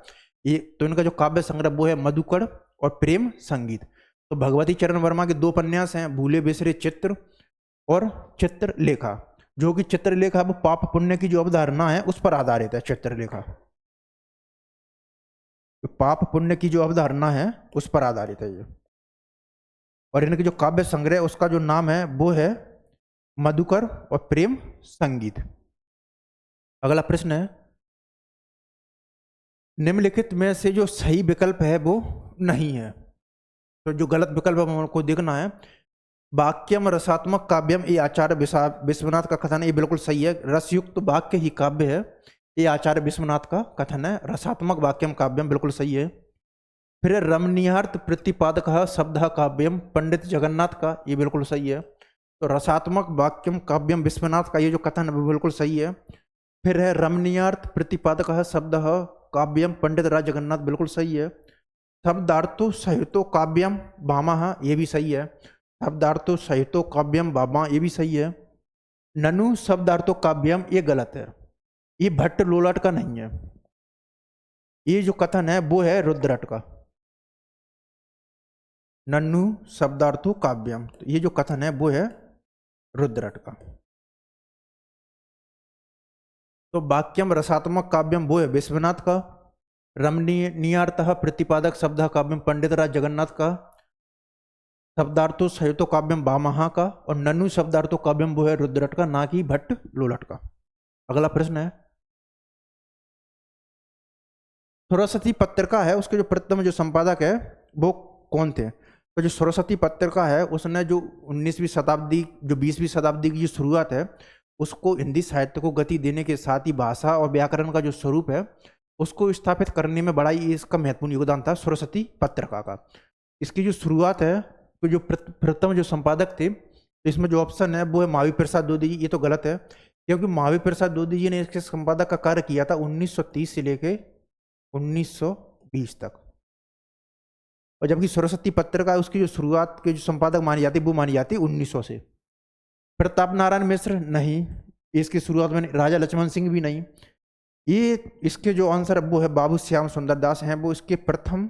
ये तो इनका जो काव्य संग्रह वो है मधुकर और प्रेम संगीत। तो भगवती चरण वर्मा के दो उपन्यास हैं, भूले बिसरे चित्र और चित्रलेखा। जो कि चित्रलेखा वो पाप पुण्य की जो अवधारणा है उस पर आधारित है। चित्रलेखा पाप पुण्य की जो अवधारणा है उस पर आधारित है ये। और इनके जो काव्य संग्रह उसका जो नाम है वो है मधुकर और प्रेम संगीत। अगला प्रश्न है, निम्नलिखित में से जो सही विकल्प है वो नहीं है। तो जो गलत विकल्प है हमको देखना है। वाक्यम रसात्मक काव्यम, ये आचार्य विश्वनाथ का कथन है, ये बिल्कुल सही है। रसयुक्त वाक्य ही काव्य है, ये आचार्य विश्वनाथ का कथन है। रसात्मक वाक्यम काव्यम बिल्कुल सही है। फिर रमणीयार्थ प्रतिपादक शब्द काव्यम, पंडित जगन्नाथ का, ये बिल्कुल सही है। तो रसात्मक वाक्यम काव्यम विश्वनाथ का ये जो कथन है वो बिल्कुल सही है। फिर है रमणीयार्थ प्रतिपादक शब्द काव्यम, पंडित राज जगन्नाथ, बिल्कुल सही है। शब्दार्थो सहितो काव्यम भामा, ये भी सही है। शब्दार्थो सहितो काव्यम भामा, ये भी सही है। ननु शब्दार्थो काव्यम, ये गलत है, ये भट्ट लोलाट का नहीं है। ये जो कथन है वो है रुद्रट का। नन्नु शब्दार्थो काव्यम, तो ये जो कथन है वो है रुद्रट का। तो वाक्यम रसात्मक काव्यम वो है विश्वनाथ का। रमणीयार्थः प्रतिपादक शब्द काव्यम पंडित राज जगन्नाथ का। शब्दार्थो सहितो काव्यम भामहा का। और नन्नु शब्दार्थो काव्यम वो है रुद्रट का, ना कि भट्ट लोलट का। अगला प्रश्न है, सरस्वती पत्रिका है उसके जो प्रथम जो संपादक है वो कौन थे? तो जो सरस्वती पत्रिका है उसने जो 19वीं शताब्दी जो 20वीं शताब्दी की जो शुरुआत है उसको हिंदी साहित्य को गति देने के साथ ही भाषा और व्याकरण का जो स्वरूप है उसको स्थापित करने में बड़ा ही इसका महत्वपूर्ण योगदान था सरस्वती पत्रिका का। इसकी जो शुरुआत है तो जो प्रथम जो संपादक थे, तो इसमें जो ऑप्शन है वो है महावीर प्रसाद द्विवेदी जी। ये तो गलत है, क्योंकि महावीर प्रसाद द्विवेदी जी ने इसके संपादक का कार्य किया था 1930 से लेके 1920 तक। और जबकि सरस्वती पत्रिका उसकी जो शुरुआत के जो संपादक मानी जाती वो मानी जाती 1900 से। प्रताप नारायण मिश्र नहीं, इसकी शुरुआत में राजा लक्ष्मण सिंह भी नहीं। ये इसके जो आंसर वो है बाबू श्याम सुंदर दास हैं, वो इसके प्रथम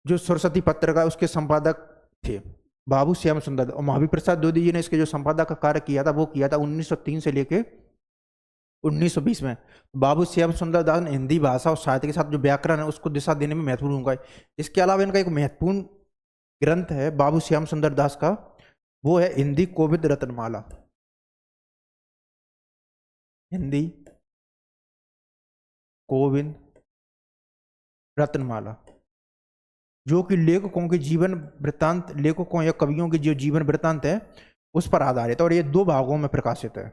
जो सरस्वती पत्रिका उसके संपादक थे, बाबू श्याम सुंदर। और महावीर प्रसाद द्विवेदी जी ने इसके जो संपादक का कार्य किया था वो किया था 1903 से लेके 1920 में। बाबू श्याम सुंदर दास ने हिंदी भाषा और साहित्य के साथ जो व्याकरण है उसको दिशा देने में महत्वपूर्ण भूमिका है। इसके अलावा इनका एक महत्वपूर्ण ग्रंथ है बाबू श्याम सुंदर दास का, वो है हिंदी कोविद रत्नमाला। हिंदी कोविद रत्नमाला, जो कि लेखकों के जीवन वृत्तांत, लेखकों या कवियों के जो जीवन वृत्तांत है उस पर आधारित है। और ये 2 भागों में प्रकाशित है,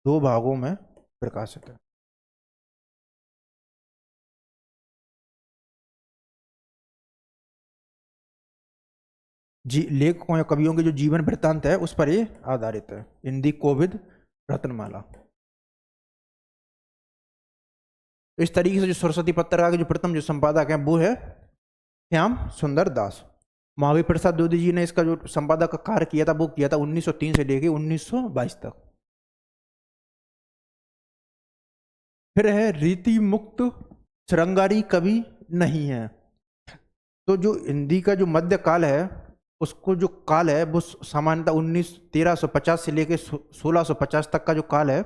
2 भागों में प्रकाशित है। जी लेखकों या कवियों के जो जीवन वृत्तांत है उस पर ये आधारित है, हिंदी कोविद रत्नमाला। तो इस तरीके से जो सरस्वती पत्रिका के जो प्रथम जो संपादक हैं वो है श्याम सुंदर दास। महावीर प्रसाद द्विवेदी जी ने इसका जो संपादक का कार्य किया था वो किया था 1903 से लेके 1922 तक। फिर है रीति मुक्त श्रृंगारी कवि नहीं है। तो जो हिंदी का जो मध्य काल है उसको जो काल है वो सामान्यतः 1350 से लेके 1650 तक का जो काल है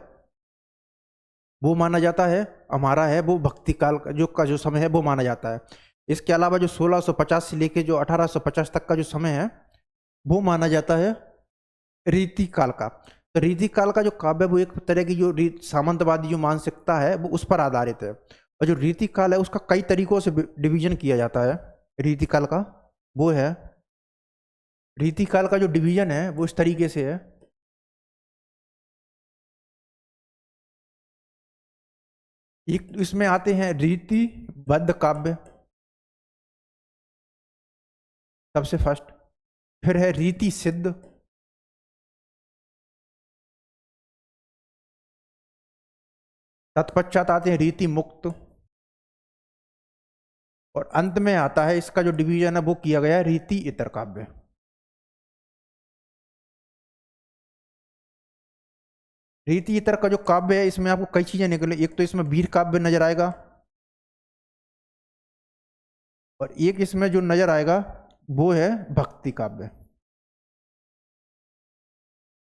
वो माना जाता है, हमारा है वो भक्ति काल का जो समय है वो माना जाता है। इसके अलावा जो 1650 से लेके जो 1850 तक का जो समय है वो माना जाता है रीति काल का। तो रीति काल का जो काव्य वो एक तरह की जो सामंतवादी जो मानसिकता है वो उस पर आधारित है। और जो रीति काल है उसका कई तरीकों से डिवीजन किया जाता है। रीति काल का वो है, रीति काल का जो डिवीजन है वो इस तरीके से है, एक इसमें आते हैं रीतिबद्ध काव्य सबसे फर्स्ट, फिर है रीति सिद्ध, तत्पश्चात आते हैं रीति मुक्त, और अंत में आता है इसका जो डिवीजन है वो किया गया है रीति इतर काव्य। रीति इतर का जो काव्य है इसमें आपको कई चीजें निकले, एक तो इसमें वीर काव्य नजर आएगा और एक इसमें जो नजर आएगा वो है भक्ति काव्य।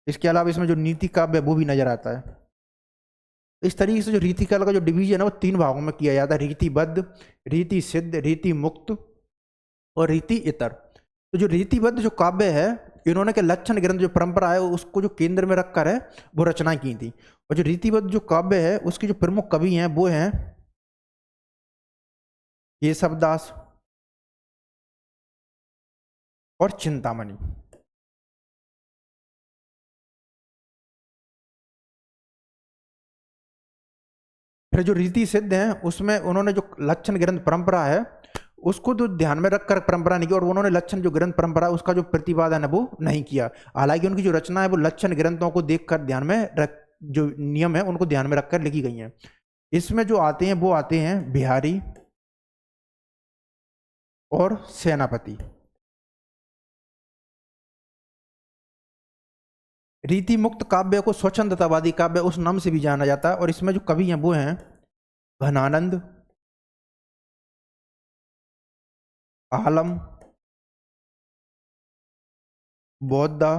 इसके अलावा इसमें जो नीति काव्य है वो भी नजर आता है। इस तरीके से जो रीति काल का जो डिवीजन है वो 3 भागों में किया जाता है, रीतिबद्ध, रीति सिद्ध, रीति मुक्त और रीति इतर। तो जो रीतिबद्ध जो काव्य है इन्होंने के लक्षण ग्रंथ जो परंपरा है उसको जो केंद्र में रखकर है वो रचना की थी। और जो रीतिबद्ध जो काव्य है उसके जो प्रमुख कवि हैं वो हैं केशव दास, और चिंतामणि। फिर जो रीति सिद्ध है उसमें उन्होंने जो लक्षण ग्रंथ परंपरा है उसको तो ध्यान में रखकर परंपरा नहीं की, और उन्होंने लक्षण जो ग्रंथ परंपरा उसका जो प्रतिपादन है वो नहीं किया। हालांकि उनकी जो रचना है वो लक्षण ग्रंथों को देखकर ध्यान में रख, जो नियम है उनको ध्यान में रखकर लिखी गई है। इसमें जो आते हैं वो आते हैं बिहारी और सेनापति। रीति मुक्त काव्य को स्वच्छंदतावादी काव्य उस नाम से भी जाना जाता है, और इसमें जो कवि हैं वो हैं घनानंद, आलम, बौद्धा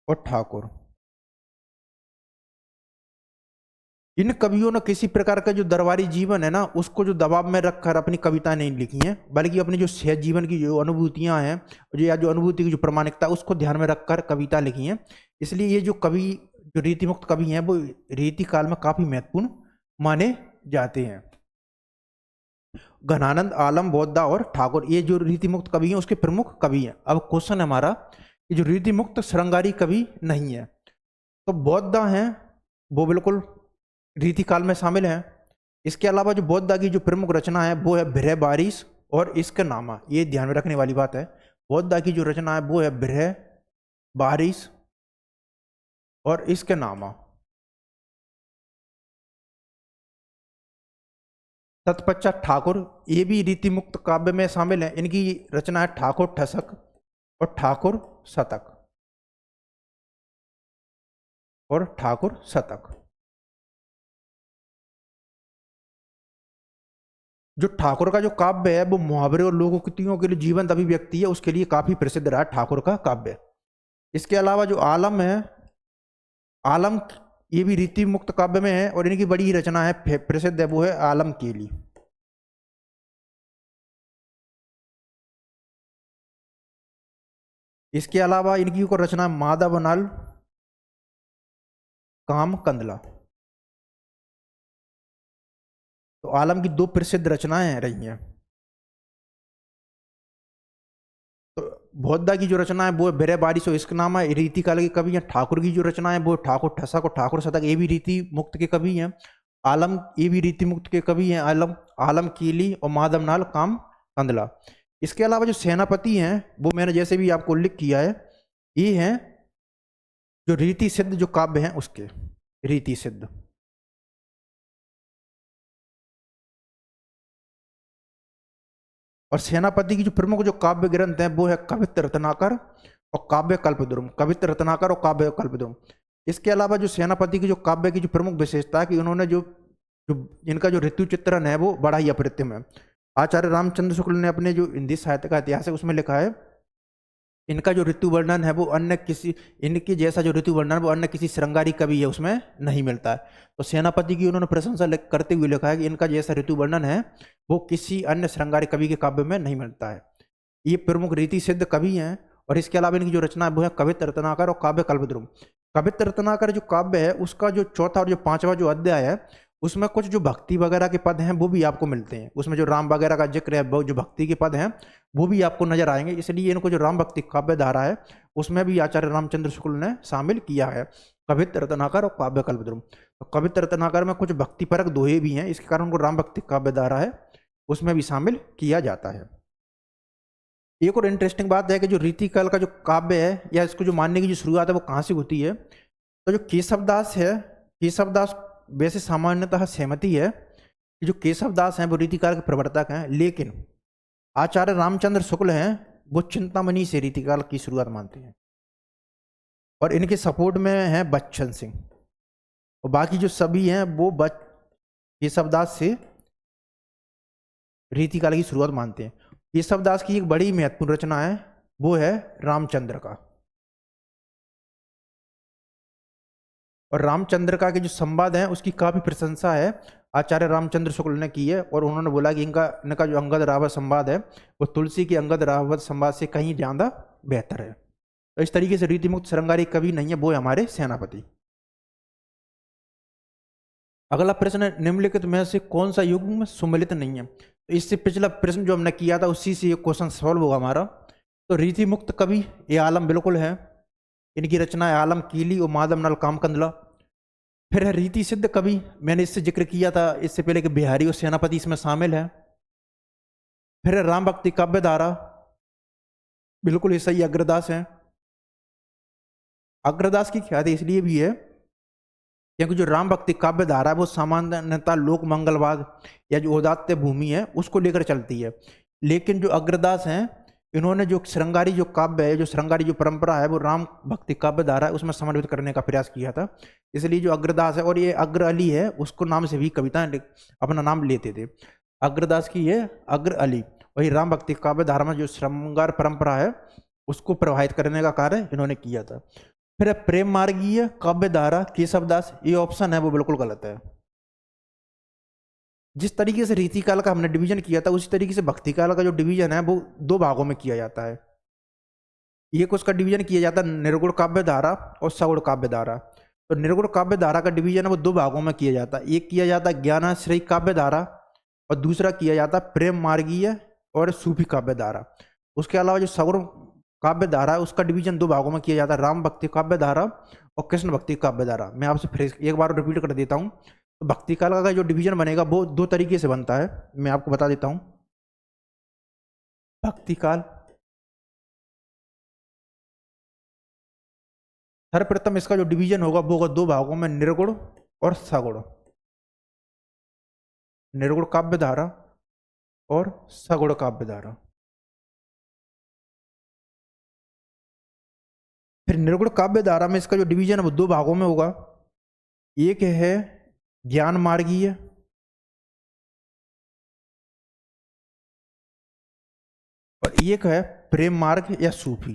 और ठाकुर। इन कवियों ने किसी प्रकार का जो दरबारी जीवन है ना उसको जो दबाव में रखकर अपनी कविता नहीं लिखी हैं, बल्कि अपनी जो सहज जीवन की जो अनुभूतियां हैं या जो अनुभूति की जो प्रामाणिकता उसको ध्यान में रखकर कविता लिखी हैं। इसलिए ये जो कवि जो रीति मुक्त कवि हैं वो रीति काल में काफी महत्वपूर्ण माने जाते हैं। घनानंद, आलम, बौद्धा और ठाकुर ये जो रीति मुक्त कवि हैं उसके प्रमुख कवि हैं। अब क्वेश्चन है हमारा कि जो रीति मुक्त श्रृंगारी कवि नहीं है, तो बौद्धा हैं वो बिल्कुल रीति काल में शामिल है। इसके अलावा जो बौद्धा की जो प्रमुख रचना है वो है बृह बारिश और इसके नामा। ये ध्यान में रखने वाली बात है, बौद्धा की जो रचना है वो है बृह बारिश और इसके नामा। तत्पश्चात ठाकुर ये भी रीति मुक्त काव्य में शामिल है। इनकी रचना है ठाकुर ठसक और ठाकुर शतक और ठाकुर शतक। जो ठाकुर का जो काव्य है वो मुहावरे और लोकोक्तियों के लिए जीवंत अभिव्यक्ति है, उसके लिए काफी प्रसिद्ध रहा ठाकुर का काव्य। इसके अलावा जो आलम है, आलम ये भी रीति मुक्त काव्य में है और इनकी बड़ी रचना है प्रसिद्ध है वो है आलम केली। इसके अलावा इनकी को रचना माधव नल, काम कंदला। तो आलम की दो प्रसिद्ध रचनाएं रही हैं। तो बौद्धा की जो रचना है वो बृह बारिश और इसका नाम है, रीति काल के कवि हैं। ठाकुर की जो रचना है वो ठाकुर ठसक और ठाकुर शतक ये भी रीति मुक्त के कवि हैं। आलम ये भी रीति मुक्त के कवि हैं, आलम आलम कीली और माधव नाल, काम कंदला। इसके अलावा जो सेनापति हैं वो मैंने जैसे भी आपको उल्लेख किया है, ये हैं जो रीति सिद्ध जो काव्य हैं उसके रीति सिद्ध। और सेनापति की जो प्रमुख जो काव्य ग्रंथ हैं वो है कवित्र रत्नाकर और काव्य कल्पद्रुम। कवित्र रत्नाकर और काव्य कल्पद्रुम। इसके अलावा जो सेनापति की जो काव्य की जो प्रमुख विशेषता है कि उन्होंने जो जो इनका जो ऋतु चित्रण है वो बड़ा ही अप्रतिम है। आचार्य रामचंद्र शुक्ल ने अपने जो हिंदी साहित्य का इतिहास है उसमें लिखा है इनका जो ऋतु वर्णन है वो अन्य किसी, इनकी जैसा जो ऋतु वर्णन वो अन्य किसी श्रृंगारी कवि है उसमें नहीं मिलता है। तो सेनापति की उन्होंने प्रशंसा करते हुए लिखा है कि इनका जैसा ऋतु वर्णन है वो किसी अन्य श्रृंगारी कवि के काव्य में नहीं मिलता है। ये प्रमुख रीति सिद्ध कवि हैं। और इसके अलावा इनकी जो रचना है वो है कवित्र रत्नाकर और काव्य कल्पद्रुम। कवित्र रत्नाकर जो काव्य है उसका जो चौथा और जो पांचवा जो अध्याय है उसमें कुछ जो भक्ति वगैरह के पद हैं वो भी आपको मिलते हैं। उसमें जो राम वगैरह का जिक्र है, जो भक्ति के पद हैं वो भी आपको नजर आएंगे। इसलिए इनको जो राम भक्ति काव्य धारा है उसमें भी आचार्य रामचंद्र शुक्ल ने शामिल किया है कवित्र रत्नाकर और काव्य कल्पद्रुम। तो कवित्र रत्नाकर में कुछ भक्तिपरक दोहे भी हैं, इसके कारण उनको राम भक्ति काव्य धारा है उसमें भी शामिल किया जाता है। एक और इंटरेस्टिंग बात है कि जो रीतिकाल का जो काव्य है या इसको जो मानने की जो शुरुआत है वो कहाँ से होती है। तो जो केशवदास है, केशवदास वैसे सामान्यतः सहमति है कि जो केशवदास हैं वो रीतिकाल के प्रवर्तक हैं, लेकिन आचार्य रामचंद्र शुक्ल हैं वो चिंतामणि से रीतिकाल की शुरुआत मानते हैं और इनके सपोर्ट में है बच्चन सिंह और बाकी जो सभी हैं वो केशवदास से रीतिकाल की शुरुआत मानते हैं। केशवदास की एक बड़ी महत्वपूर्ण रचना है वो है रामचंद्र का। और रामचंद्र का के जो संवाद है उसकी काफी प्रशंसा है आचार्य रामचंद्र शुक्ल ने की है और उन्होंने बोला कि इनका जो अंगद रावत संवाद है वो तुलसी के अंगद रावत संवाद से कहीं ज्यादा बेहतर है। तो इस तरीके से रीतिमुक्त श्रृंगारी कवि नहीं है वो है हमारे सेनापति। अगला प्रश्न है निम्नलिखित में से कौन सा युग्म सुमेलित नहीं है। इससे पिछला प्रश्न जो हमने किया था उसी से ये क्वेश्चन सॉल्व होगा हमारा। तो रीति मुक्त कवि ये आलम बिल्कुल है, इनकी रचना है आलम कीली और माधव नल कामकंदला। फिर है रीति सिद्ध कवि, मैंने इससे जिक्र किया था इससे पहले कि बिहारी और सेनापति इसमें शामिल है। फिर है राम भक्ति काव्य धारा, बिल्कुल ये सही अग्रदास है। अग्रदास की ख्याति इसलिए भी है क्योंकि जो राम भक्ति काव्य धारा है वो सामान्यतः लोक मंगलवाद या जो उदात्त भूमि है उसको लेकर चलती है, लेकिन जो अग्रदास हैं इन्होंने जो श्रृंगारी जो काव्य है, जो श्रृंगारी जो परंपरा है वो राम भक्ति काव्य धारा है उसमें समन्वित करने का प्रयास किया था। इसलिए जो अग्रदास है, और ये अग्र अली है उसको नाम से भी कविताएं अपना नाम लेते थे। अग्रदास की ये अग्र अली, वही राम भक्ति काव्य धारा में जो श्रृंगार परंपरा है उसको प्रभावित करने का कार्य इन्होंने किया था। फिर प्रेम मार्गीय काव्य धारा केशवदास, ये ऑप्शन है वो बिल्कुल गलत है। जिस तरीके से रीति काल का हमने डिवीजन किया था उसी तरीके से भक्ति काल का जो डिवीजन है वो दो भागों में किया जाता है। एक उसका डिवीजन किया जाता है निर्गुण काव्य धारा और सगुण काव्य धारा। तो निर्गुण काव्य धारा का डिवीजन है वो दो भागों में किया जाता है, एक किया जाता है ज्ञानाश्रयी काव्य धारा और दूसरा किया जाता है प्रेम मार्गीय और सूफी काव्य धारा। उसके अलावा जो सगुण काव्य धारा है उसका डिवीजन दो भागों में किया जाता है, राम भक्ति काव्य धारा और कृष्ण भक्ति काव्य धारा। मैं आपसे फिर एक बार रिपीट कर देता हूँ। तो भक्ति काल का जो डिवीजन बनेगा वो दो तरीके से बनता है, मैं आपको बता देता हूँ। भक्ति काल, सर्वप्रथम इसका जो डिवीजन होगा वो होगा दो भागों में, निर्गुण और सगुण। निर्गुण काव्य धारा और सगुण काव्य धारा। फिर निर्गुण काव्य धारा में इसका जो डिवीजन है वो दो भागों में होगा, एक है ज्ञान मार्गीय और एक है प्रेम मार्ग या सूफी।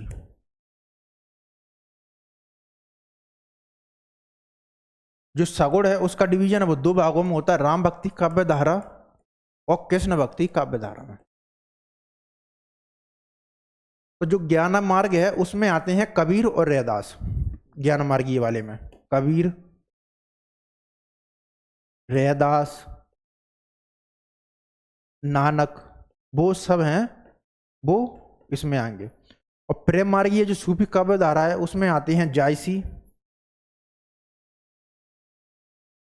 जो सगुण है उसका डिवीजन है वो दो भागों में होता है, राम भक्ति काव्य धारा और कृष्ण भक्ति काव्य धारा में। तो जो ज्ञान मार्ग है उसमें आते हैं कबीर और रैदास। ज्ञान मार्गीय वाले में कबीर, रैदास, नानक, वो सब हैं वो इसमें आएंगे। और प्रेम मार्गीय जो सूफी काव्य धारा है उसमें आते हैं जायसी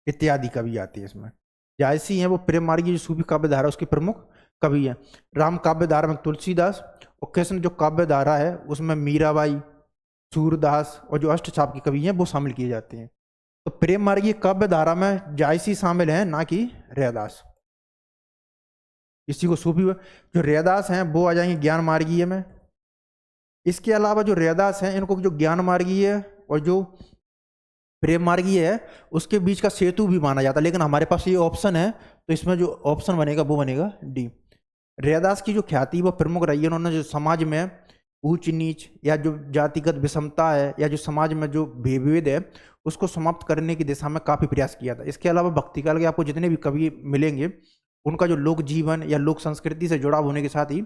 इत्यादि कवि आते हैं इसमें। जायसी हैं वो प्रेम मार्गीय जो सूफी काव्य धारा उसके प्रमुख कवि हैं। राम काव्य धारा में तुलसीदास और कृष्ण जो काव्य धारा है उसमें मीराबाई, सूरदास और जो अष्टछाप के कवि हैं वो शामिल किए जाते हैं। तो प्रेम मार्गीय काव्य धारा में जायसी शामिल है, ना कि रैदास। इसी को सूफी, जो रैदास हैं वो आ जाएंगे ज्ञान मार्गीय में। इसके अलावा जो रैदास हैं इनको जो ज्ञान मार्गीय और जो प्रेम मार्गीय है उसके बीच का सेतु भी माना जाता है, लेकिन हमारे पास ये ऑप्शन है तो इसमें जो ऑप्शन बनेगा वो बनेगा डी। रैदास की जो ख्याति वो प्रमुख रही है, उन्होंने जो समाज में ऊंच नीच या जो जातिगत विषमता है या जो समाज में जो भेदभाव है उसको समाप्त करने की दिशा में काफी प्रयास किया था। इसके अलावा भक्ति काल के आपको जितने भी कवि मिलेंगे उनका जो लोक जीवन या लोक संस्कृति से जुड़ाव होने के साथ ही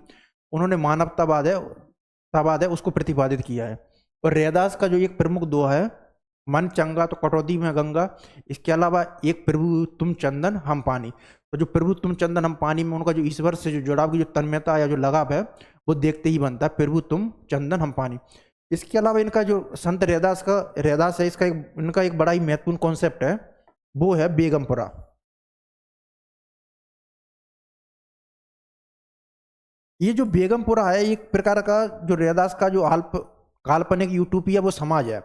उन्होंने मानवतावाद है उसको प्रतिपादित किया है। और रैदास का जो एक प्रमुख दोहा है, मन चंगा तो कटौती में गंगा, इसके अलावा एक प्रभु तुम चंदन हम पानी। तो जो प्रभु तुम चंदन हम पानी में उनका जो ईश्वर से जो जुड़ाव की जो तन्मयता या जो लगाव है वो देखते ही बनता है, प्रभु तुम चंदन हम पानी। इसके अलावा इनका जो संत रैदास है इसका इनका एक बड़ा ही महत्वपूर्ण कॉन्सेप्ट है, वो है बेगमपुरा। ये जो बेगमपुरा है एक प्रकार का जो रैदास का जो काल्पनिक यूटोपिया वो समाज है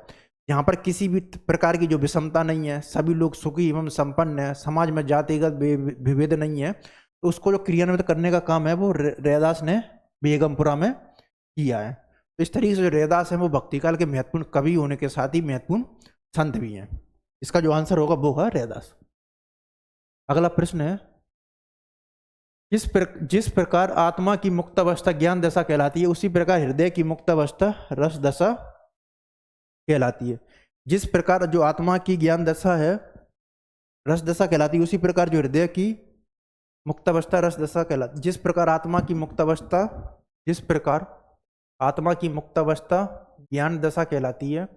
यहाँ पर किसी भी प्रकार की जो विषमता नहीं है, सभी लोग सुखी एवं संपन्न है, समाज में जातिगत विभेद नहीं है। तो उसको जो क्रियान्वित करने का काम है वो रैदास ने बेगमपुरा में किया है। तो इस तरीके से जो रैदास है वो भक्ति काल के महत्वपूर्ण कवि होने के साथ ही महत्वपूर्ण संत भी हैं। इसका जो आंसर होगा वो है रैदास। अगला प्रश्न है, जिस प्रकार आत्मा की मुक्त अवस्था ज्ञान दशा कहलाती है उसी प्रकार हृदय की मुक्त अवस्था रस दशा कहलाती है। जिस प्रकार जो आत्मा की ज्ञान दशा है रस दशा कहलाती है उसी प्रकार जो हृदय की मुक्त अवस्था रस दशा कहलाती है। जिस प्रकार आत्मा की मुक्त अवस्था ज्ञान दशा कहलाती है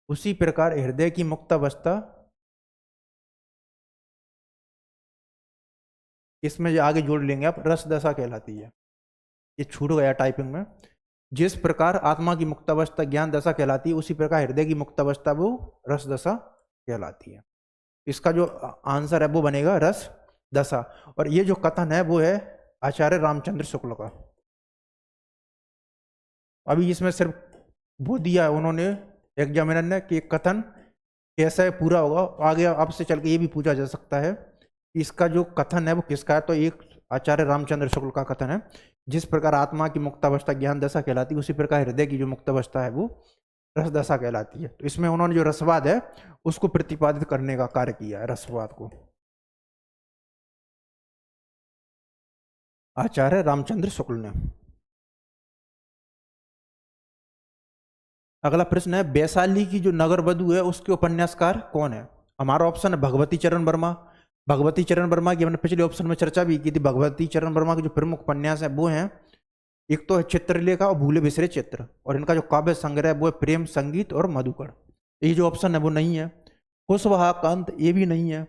उसी प्रकार हृदय की मुक्त अवस्था इसमें जो आगे जोड़ लेंगे आप, रस दशा कहलाती है। ये छूट गया टाइपिंग में। जिस प्रकार आत्मा की मुक्तावस्था ज्ञान दशा कहलाती है, उसी प्रकार हृदय की मुक्तावस्था वो रस दशा कहलाती है। इसका जो आंसर है वो बनेगा रस दशा। और ये जो कथन है वो है आचार्य रामचंद्र शुक्ल का। अभी इसमें सिर्फ वो दिया है उन्होंने एग्जामिनर ने कि कथन कैसा पूरा होगा। आगे आपसे चल के ये भी पूछा जा सकता है कि इसका जो कथन है वो किसका है। तो एक आचार्य रामचंद्र शुक्ल का कथन है, जिस प्रकार आत्मा की मुक्तावस्था ज्ञान दशा कहलाती है, उसी प्रकार हृदय की जो मुक्तावस्था है वो रस दशा कहलाती है। तो इसमें उन्होंने जो रसवाद है उसको प्रतिपादित करने का कार्य किया है, रसवाद को, आचार्य रामचंद्र शुक्ल ने। अगला प्रश्न है, वैशाली की जो नगर वधु है उसके उपन्यासकार कौन है। हमारा ऑप्शन है भगवती चरण वर्मा। भगवती चरण वर्मा की हमने पिछले ऑप्शन में चर्चा भी की थी। भगवती चरण वर्मा के जो प्रमुख उपन्यास है वो हैं, एक तो है चित्रलेखा और भूले बिसरे चित्र, और इनका जो काव्य संग्रह है वो है प्रेम संगीत और मधुकर। ये जो ऑप्शन है वो नहीं है। कुशवाहा कांत ये भी नहीं है।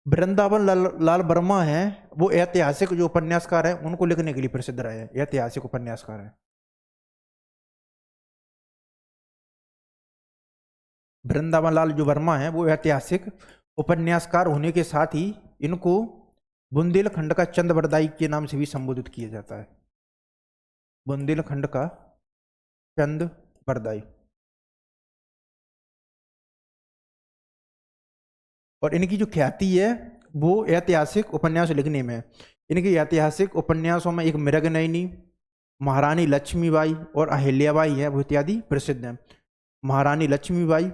वृंदावन लाल वर्मा है, वो ऐतिहासिक जो उपन्यासकार है उनको लिखने के लिए प्रसिद्ध रहे हैं, ऐतिहासिक उपन्यासकार है। वृंदावन लाल जो वर्मा है वो ऐतिहासिक उपन्यासकार होने के साथ ही इनको बुंदेलखंड का चंद बरदाई के नाम से भी संबोधित किया जाता है। बुंदेलखंड का चंद बरदाई। और इनकी जो ख्याति है वो ऐतिहासिक उपन्यास लिखने में। इनके ऐतिहासिक उपन्यासों में एक मृगनयनी, महारानी लक्ष्मीबाई और अहिल्याबाई है, वो इत्यादि प्रसिद्ध हैं। महारानी लक्ष्मीबाई,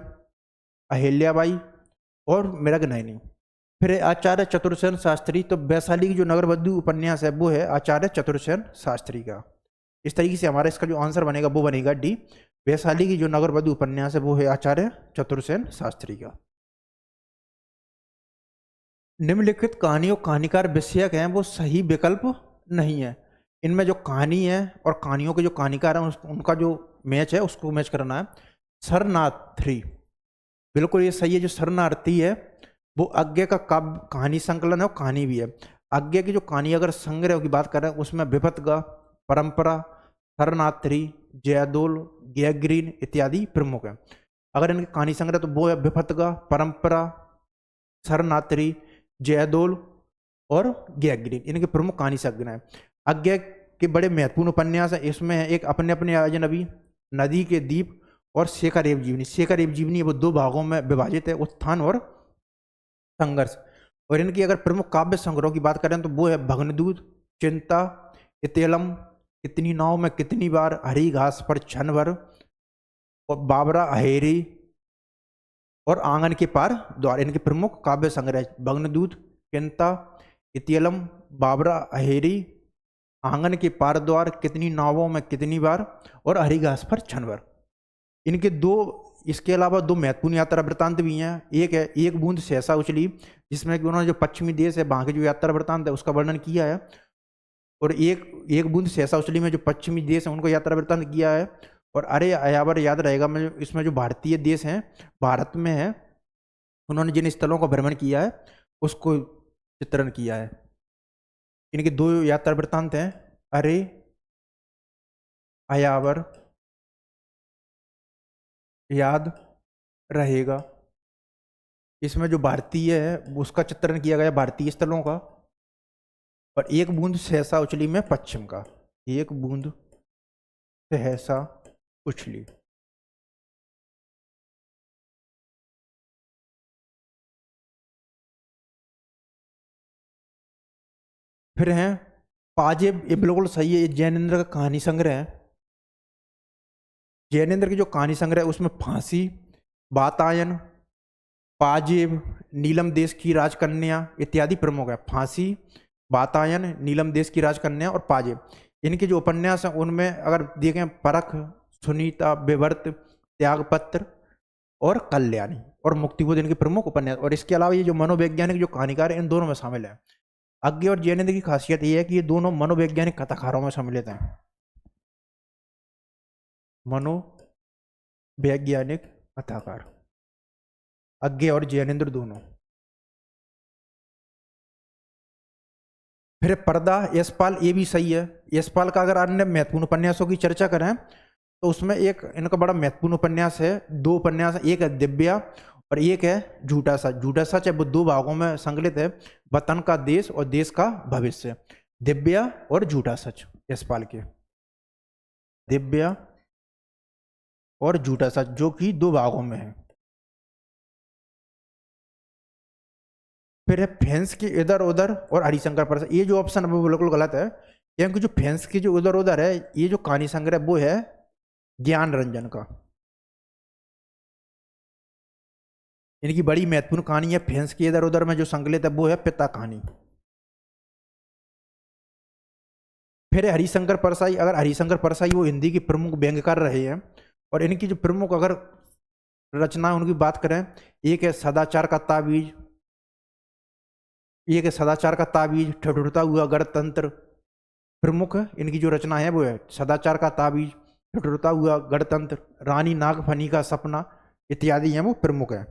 अहिल्याबाई और मृगनयनी। फिर आचार्य चतुरसेन शास्त्री। तो वैशाली की जो नगरवधु उपन्यास है वो है आचार्य चतुरसेन शास्त्री का। इस तरीके से हमारा इसका जो आंसर बनेगा वो बनेगा डी। वैशाली की जो नगरवधु उपन्यास है वो है आचार्य चतुरसेन शास्त्री का। निम्नलिखित कहानियों कहानीकार विषयक हैं वो सही विकल्प नहीं है। इनमें जो कहानी है और कहानियों के जो कहानीकार हैं उनका जो मैच है उसको मैच करना है। शरणार्थी, बिल्कुल ये सही है। जो शरणार्थी है वो अज्ञे का काव्य कहानी संकलन है और कहानी भी है। अज्ञे की जो कहानी अगर संग्रह की बात करें उसमें विपतगा, परंपरा, शरणार्थी, जयदोल, गैग्रीन इत्यादि प्रमुख है। अगर इनकी कहानी संग्रह तो वो है विपतगा, परंपरा, शरणार्थी, जयदोल और गैग्रीन, इनके प्रमुख कहानी संग्रह है। अज्ञे के बड़े महत्वपूर्ण उपन्यास है। इसमें एक अपने अपने अजनबी, नदी के द्वीप और शेखर एवं जीवनी। शेखर एवं जीवनी वो दो भागों में विभाजित है, उत्थान और संघर्ष। और इनकी अगर प्रमुख काव्य संग्रह की बात करें तो वो है भग्नदूत, चिंता, इतेलम, कितनी नाव में कितनी बार, हरी घास पर क्षण भर और बाबरा अहेरी और आंगन के पार द्वार। इनके प्रमुख काव्य संग्रह भग्नदूत, चिंता, इतेलम, बाबरा अहेरी, आंगन के पार द्वार, कितनी नावों में कितनी बार और हरी घास पर क्षण भर। इनके दो, इसके अलावा दो महत्वपूर्ण यात्रा वृत्तांत भी हैं। एक है एक बूंद सहसा उछली, जिसमें कि उन्होंने जो पश्चिमी देश है वहाँ के जो यात्रा वृत्तांत है उसका वर्णन किया है। और एक बूंद सहसा उछली में जो पश्चिमी देश है उनको यात्रा वृत्तांत किया है। और अरे अयावर याद रहेगा में इसमें जो भारतीय देश हैं, भारत में है, उन्होंने जिन स्थलों का भ्रमण किया है उसको चित्रण किया है। इनके दो यात्रा वृत्तांत हैं, अरे अयावर याद रहेगा। इसमें जो भारतीय है उसका चित्रण किया गया भारतीय स्थलों का। और एक बूंद सहसा उछली में पश्चिम का, एक बूंद सहसा उछली। फिर हैं पाजेब, ये बिल्कुल सही है, ये जैनेन्द्र का कहानी संग्रह है। जैनेन्द्र की जो कहानी संग्रह है उसमें फांसी, वातायन, पाजेब, नीलम देश की राजकन्या इत्यादि प्रमुख है। फांसी, वातायन, नीलम देश की राजकन्या और पाजेब। इनके जो उपन्यास हैं उनमें अगर देखें परख, सुनीता, विवर्त, त्यागपत्र और कल्याणी और मुक्तिबोध इनके प्रमुख उपन्यास। और इसके अलावा ये जो मनोवैज्ञानिक जो कहानीकार है इन दोनों में शामिल है। अज्ञे और जैनेन्द्र की खासियत ये है कि ये दोनों मनोवैज्ञानिक कथाकारों में सम्मिलित हैं। मनोवैज्ञानिक कथाकार अज्ञे और जैनेन्द्र दोनों। फिर हैं पाजेब, ये बिल्कुल सही है, जैनेन्द्र का कहानी संग्रह है। जैनेन्द्र की जो कहानी संग्रह है उसमें फांसी, वातायन, नीलम देश की राजकन्या इत्यादि प्रमुख है। फांसी, वातायन, नीलम देश की राजकन्या और पाजेब। इनके जो उपन्यास हैं उनमें अगर देखें परख, सुनीता, विवर्त, त्यागपत्र और कल्याणी और मुक्तिबोध इनके प्रमुख उपन्यास। और इसके अलावा ये जो मनोवैज्ञानिक कथाकारों में सम्मिलित हैं। अज्ञे और जैनेन्द्र की खासियत ये है कि ये दोनों मनोवैज्ञानिक कथाकारों में सम्मिलित हैं। मनोवैज्ञानिक कथाकार अज्ञे और जैनेन्द्र दोनों। फिर पर्दा, यशपाल, ये भी सही है। यशपाल का अगर अन्य महत्वपूर्ण उपन्यासों की चर्चा करें तो उसमें एक इनका बड़ा महत्वपूर्ण उपन्यास है, दो उपन्यास, एक है दिव्या और एक है झूठा सच। झूठा सच है वो दो भागों में संकलित है, वतन का देश और देश का भविष्य। दिव्या और झूठा सच यशपाल के, दिव्या और झूठा सच, जो कि दो भागों में है। फिर है फेंस की इधर उधर और हरिशंकर प्रसाद। ये जो ऑप्शन है वो बिल्कुल गलत है, क्योंकि जो फेंस की जो इधर उधर है, ये जो कहानी संग्रह वो है ज्ञान रंजन का। इनकी बड़ी महत्वपूर्ण कहानी है फेंस की इधर उधर में जो संकलित है वो है पिता कहानी। फिर हरिशंकर परसाई। अगर हरिशंकर परसाई वो हिंदी की प्रमुख व्यंग्यकार रहे हैं, और इनकी जो प्रमुख अगर रचना उनकी बात करें, एक है सदाचार का ताबीज, एक है सदाचार का ताबीज, ठठुरता हुआ गणतंत्र। प्रमुख इनकी जो रचना है वो है सदाचार का ताबीज, ठठुरता हुआ गणतंत्र, रानी नागफनी का सपना इत्यादि हैं वो प्रमुख है।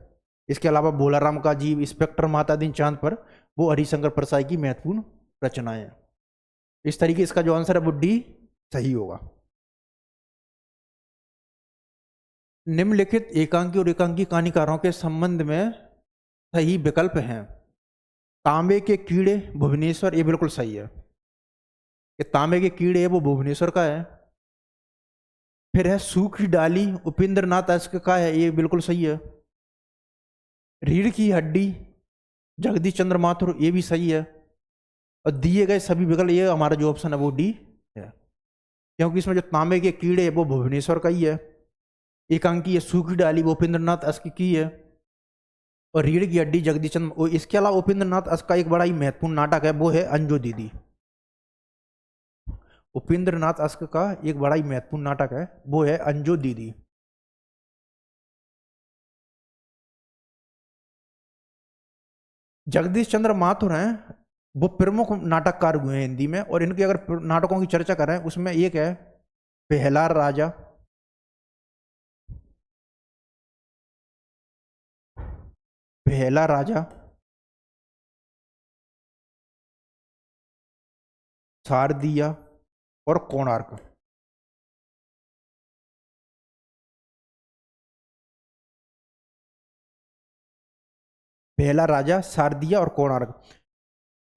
इसके अलावा भोलाराम का जीव, इंस्पेक्टर माता दिन चांद पर, वो हरिशंकर परसाई की महत्वपूर्ण रचनाएं हैं। इस तरीके इसका जो आंसर है वो डी सही होगा। निम्नलिखित एकांकी और एकांकी कहानीकारों के संबंध में सही विकल्प हैं। तांबे के कीड़े भुवनेश्वर, ये बिल्कुल सही है कि तांबे के कीड़े है वो भुवनेश्वर का है। फिर है सूखी डाली उपेंद्र नाथ अश्क का है, ये बिल्कुल सही है। रीढ़ की हड्डी जगदीश चंद्र माथुर, ये भी सही है। और दिए गए सभी विकल्प, ये हमारा जो ऑप्शन है वो डी है, क्योंकि इसमें जो तांबे के कीड़े है वो भुवनेश्वर का ही है। एकांकी है सूखी डाली वो उपेंद्र नाथ अश्क की है, और रीढ़ की हड्डी जगदीश चंद्र। इसके अलावा उपेंद्र नाथ अश्क का एक बड़ा ही महत्वपूर्ण नाटक है, वो है अंजू दीदी। उपेंद्र नाथ अश्क का एक बड़ा ही महत्वपूर्ण नाटक है, वो है अंजू दीदी। जगदीश चंद्र माथुर हैं वो प्रमुख नाटककार हुए हैं हिंदी में, और इनके अगर नाटकों की चर्चा करें उसमें एक है पहला राजा, पहला राजा, शारदिया और कोणार्क। पहला राजा, शारदिया और कोणार्क।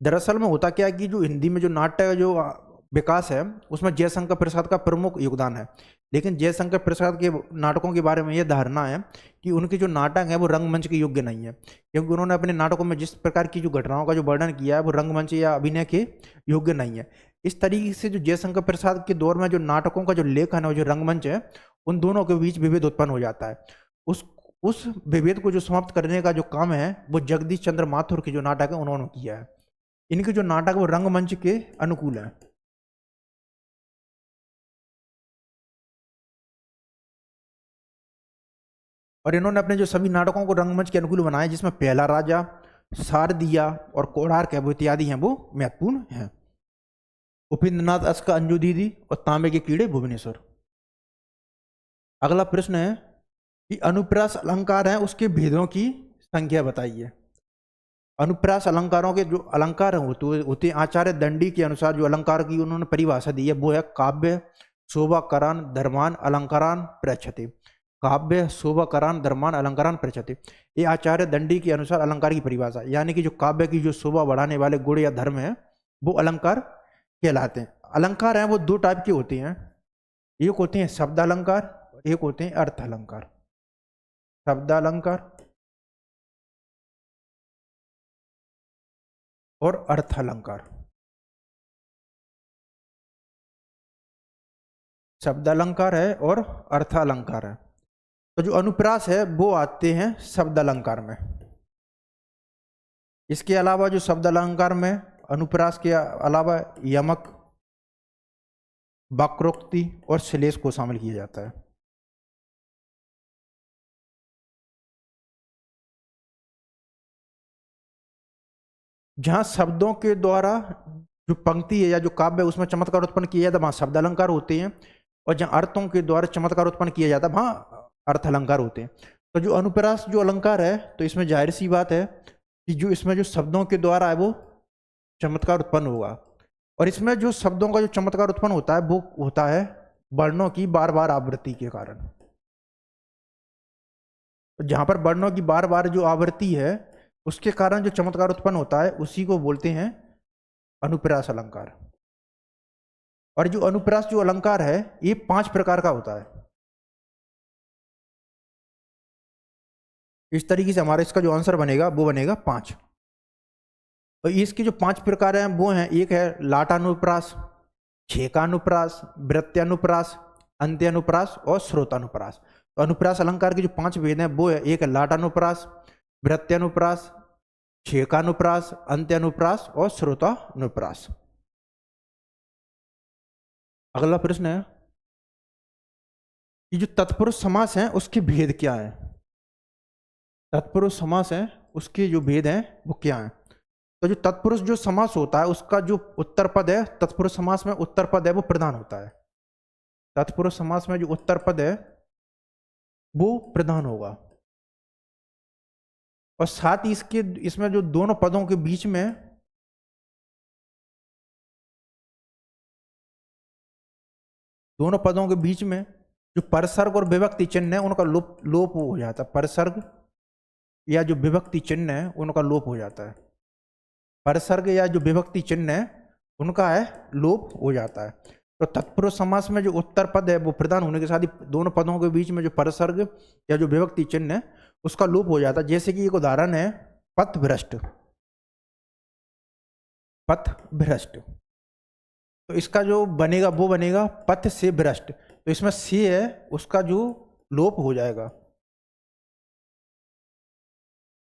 दरअसल में होता क्या है कि जो हिंदी में जो नाट्य जो विकास है उसमें जयशंकर प्रसाद का प्रमुख योगदान है, लेकिन जयशंकर प्रसाद के नाटकों के बारे में यह धारणा है कि उनके जो नाटक है वो रंगमंच के योग्य नहीं है, क्योंकि उन्होंने अपने नाटकों में जिस प्रकार की जो घटनाओं का जो वर्णन किया है वो रंगमंच या अभिनय के योग्य नहीं है। इस तरीके से जो जयशंकर प्रसाद के दौर में जो नाटकों का जो लेखन है, जो रंगमंच है, उन दोनों के बीच विभेद उत्पन्न हो जाता है। उस विभेद को जो समाप्त करने का जो काम है वो जगदीश चंद्र माथुर के जो नाटक है उन्होंने किया है। इनके जो नाटक वो रंगमंच के अनुकूल है। और इन्होंने अपने जो सभी नाटकों को रंगमंच के अनुकूल बनाया, जिसमें पहला राजा, शारदिया और कोणार्क है वो इत्यादि हैं वो महत्वपूर्ण हैं। उपेंद्र नाथ अश्क का अंजू दीदी और तांबे के कीड़े भुवनेश्वर। अगला प्रश्न है कि अनुप्रास अलंकार है उसके भेदों की संख्या बताइए। अनुप्रास अलंकारों के जो अलंकार होते हैं, आचार्य दंडी के अनुसार जो अलंकार की उन्होंने परिभाषा दी है वो है काव्य शोभाकरण धर्मान अलंकारान प्रयच्छते। काव्य शोभाकरण धर्मान अलंकारान प्रयच्छते, ये आचार्य दंडी के अनुसार अलंकार की परिभाषा, यानी कि जो काव्य की जो शोभा बढ़ाने वाले गुण या धर्म है वो अलंकार कहलाते हैं। अलंकार हैं वो दो टाइप के होते हैं, एक होते हैं शब्द अलंकार और एक होते हैं अर्थ अलंकार। शब्द अलंकार और अर्थ अलंकार। शब्द अलंकार है और अर्थ अलंकार है। तो जो अनुप्रास है वो आते हैं शब्द अलंकार में। इसके अलावा जो शब्द अलंकार में अनुप्रास के अलावा यमक, वक्रोक्ति और श्लेष को शामिल किया जाता है। जहां शब्दों के द्वारा जो पंक्ति है या जो काव्य है उसमें चमत्कार उत्पन्न किया जाता है वहां शब्द अलंकार होते हैं, और जहां अर्थों के द्वारा चमत्कार उत्पन्न किया जाता है वहां अर्थ अलंकार होते हैं। तो जो अनुप्रास जो अलंकार है तो इसमें जाहिर सी बात है कि जो इसमें जो शब्दों के द्वारा है वो चमत्कार उत्पन्न होगा, और इसमें जो शब्दों का जो चमत्कार उत्पन्न होता है वो होता है वर्णों की बार बार आवृत्ति के कारण। तो जहां पर वर्णों की बार बार जो आवृत्ति है उसके कारण जो चमत्कार उत्पन्न होता है उसी को बोलते हैं अनुप्रास अलंकार। और जो अनुप्रास जो अलंकार है ये 5 प्रकार का होता है। इस तरीके से हमारा इसका जो आंसर बनेगा वो बनेगा 5। और इसके जो 5 प्रकार हैं वो हैं, एक है लाटानुप्रास, छेकानुप्रास, वृत्त्यानुप्रास, अंत्यानुप्रास और श्रोतानुप्रास। तो अनुप्रास अलंकार के जो 5 भेद हैं वो है, एक है लाटानुप्रास, वृत्त्यानुप्रास, छेकानुप्रास, अंत्यानुप्रास और श्रोतानुप्रास। अगला प्रश्न है कि जो तत्पुरुष समास है उसके भेद क्या है। तत्पुरुष समास है उसके जो भेद हैं वो क्या है। तो जो तत्पुरुष जो समास होता है उसका जो उत्तर पद है, तत्पुरुष समास में उत्तर पद है वो प्रधान होता है। तत्पुरुष समास में जो उत्तर पद है वो प्रधान होगा। और साथ ही इसमें जो दोनों पदों के बीच में जो परसर्ग और विभक्ति चिन्ह है उनका लोप हो जाता है। परसर्ग या जो विभक्ति चिन्ह है उनका लोप हो जाता है। परसर्ग या जो विभक्ति चिन्ह है उनका है लोप हो जाता है। तो तत्पुरुष समास में जो उत्तर पद है वो प्रधान होने के साथ ही दोनों पदों के बीच में जो परसर्ग या जो विभक्ति चिन्ह है उसका लोप हो जाता है। जैसे कि एक उदाहरण है पथभ्रष्ट। पथभ्रष्ट तो इसका जो बनेगा वो बनेगा पथ से भ्रष्ट। तो इसमें से है उसका जो लोप हो जाएगा,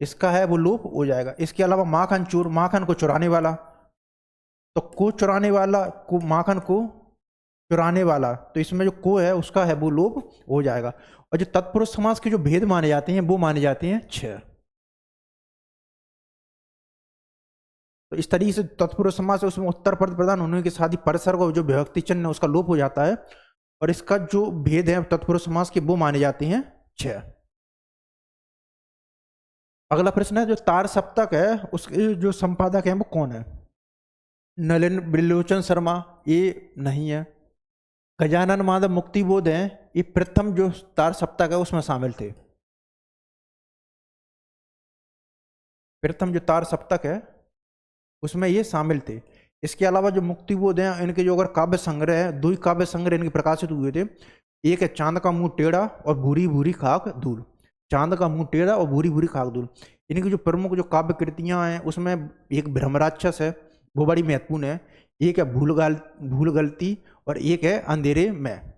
इसका है वो लोप हो जाएगा। इसके अलावा माखन चोर, माखन को चुराने वाला, तो को चुराने वाला, को माखन को चुराने वाला, तो इसमें जो को है उसका है वो लोप हो जाएगा। और जो तत्पुरुष समास के जो भेद माने जाते हैं वो माने जाते हैं 6। तो इस तरीके से तत्पुरुष समास है उसमें उत्तर पद प्रधान होने के साथ ही परसर्ग और जो विभक्ति चिन्ह है उसका लोप हो जाता है। और इसका जो भेद है तत्पुरुष समास के वो माने जाते हैं 6। अगला प्रश्न है जो तार सप्तक है उसके जो संपादक है वो कौन है। नलिन बिलोचन शर्मा ये नहीं है। गजानन माधव मुक्तिबोध है ये प्रथम जो तार सप्तक है उसमें शामिल थे। प्रथम जो तार सप्तक है उसमें ये शामिल थे। इसके अलावा जो मुक्तिबोध हैं इनके जो अगर काव्य संग्रह है, 2 काव्य संग्रह इनके प्रकाशित हुए थे। एक है चांद का मुंह टेढ़ा और भूरी भूरी खाक धूल। चांद का मुंह टेढ़ा और भूरी भूरी खाक धूल इनकी जो प्रमुख जो काव्य कृतियां हैं उसमें एक ब्रह्मराक्षस है वो बड़ी महत्वपूर्ण है, एक है भूल गलती और एक है अंधेरे में।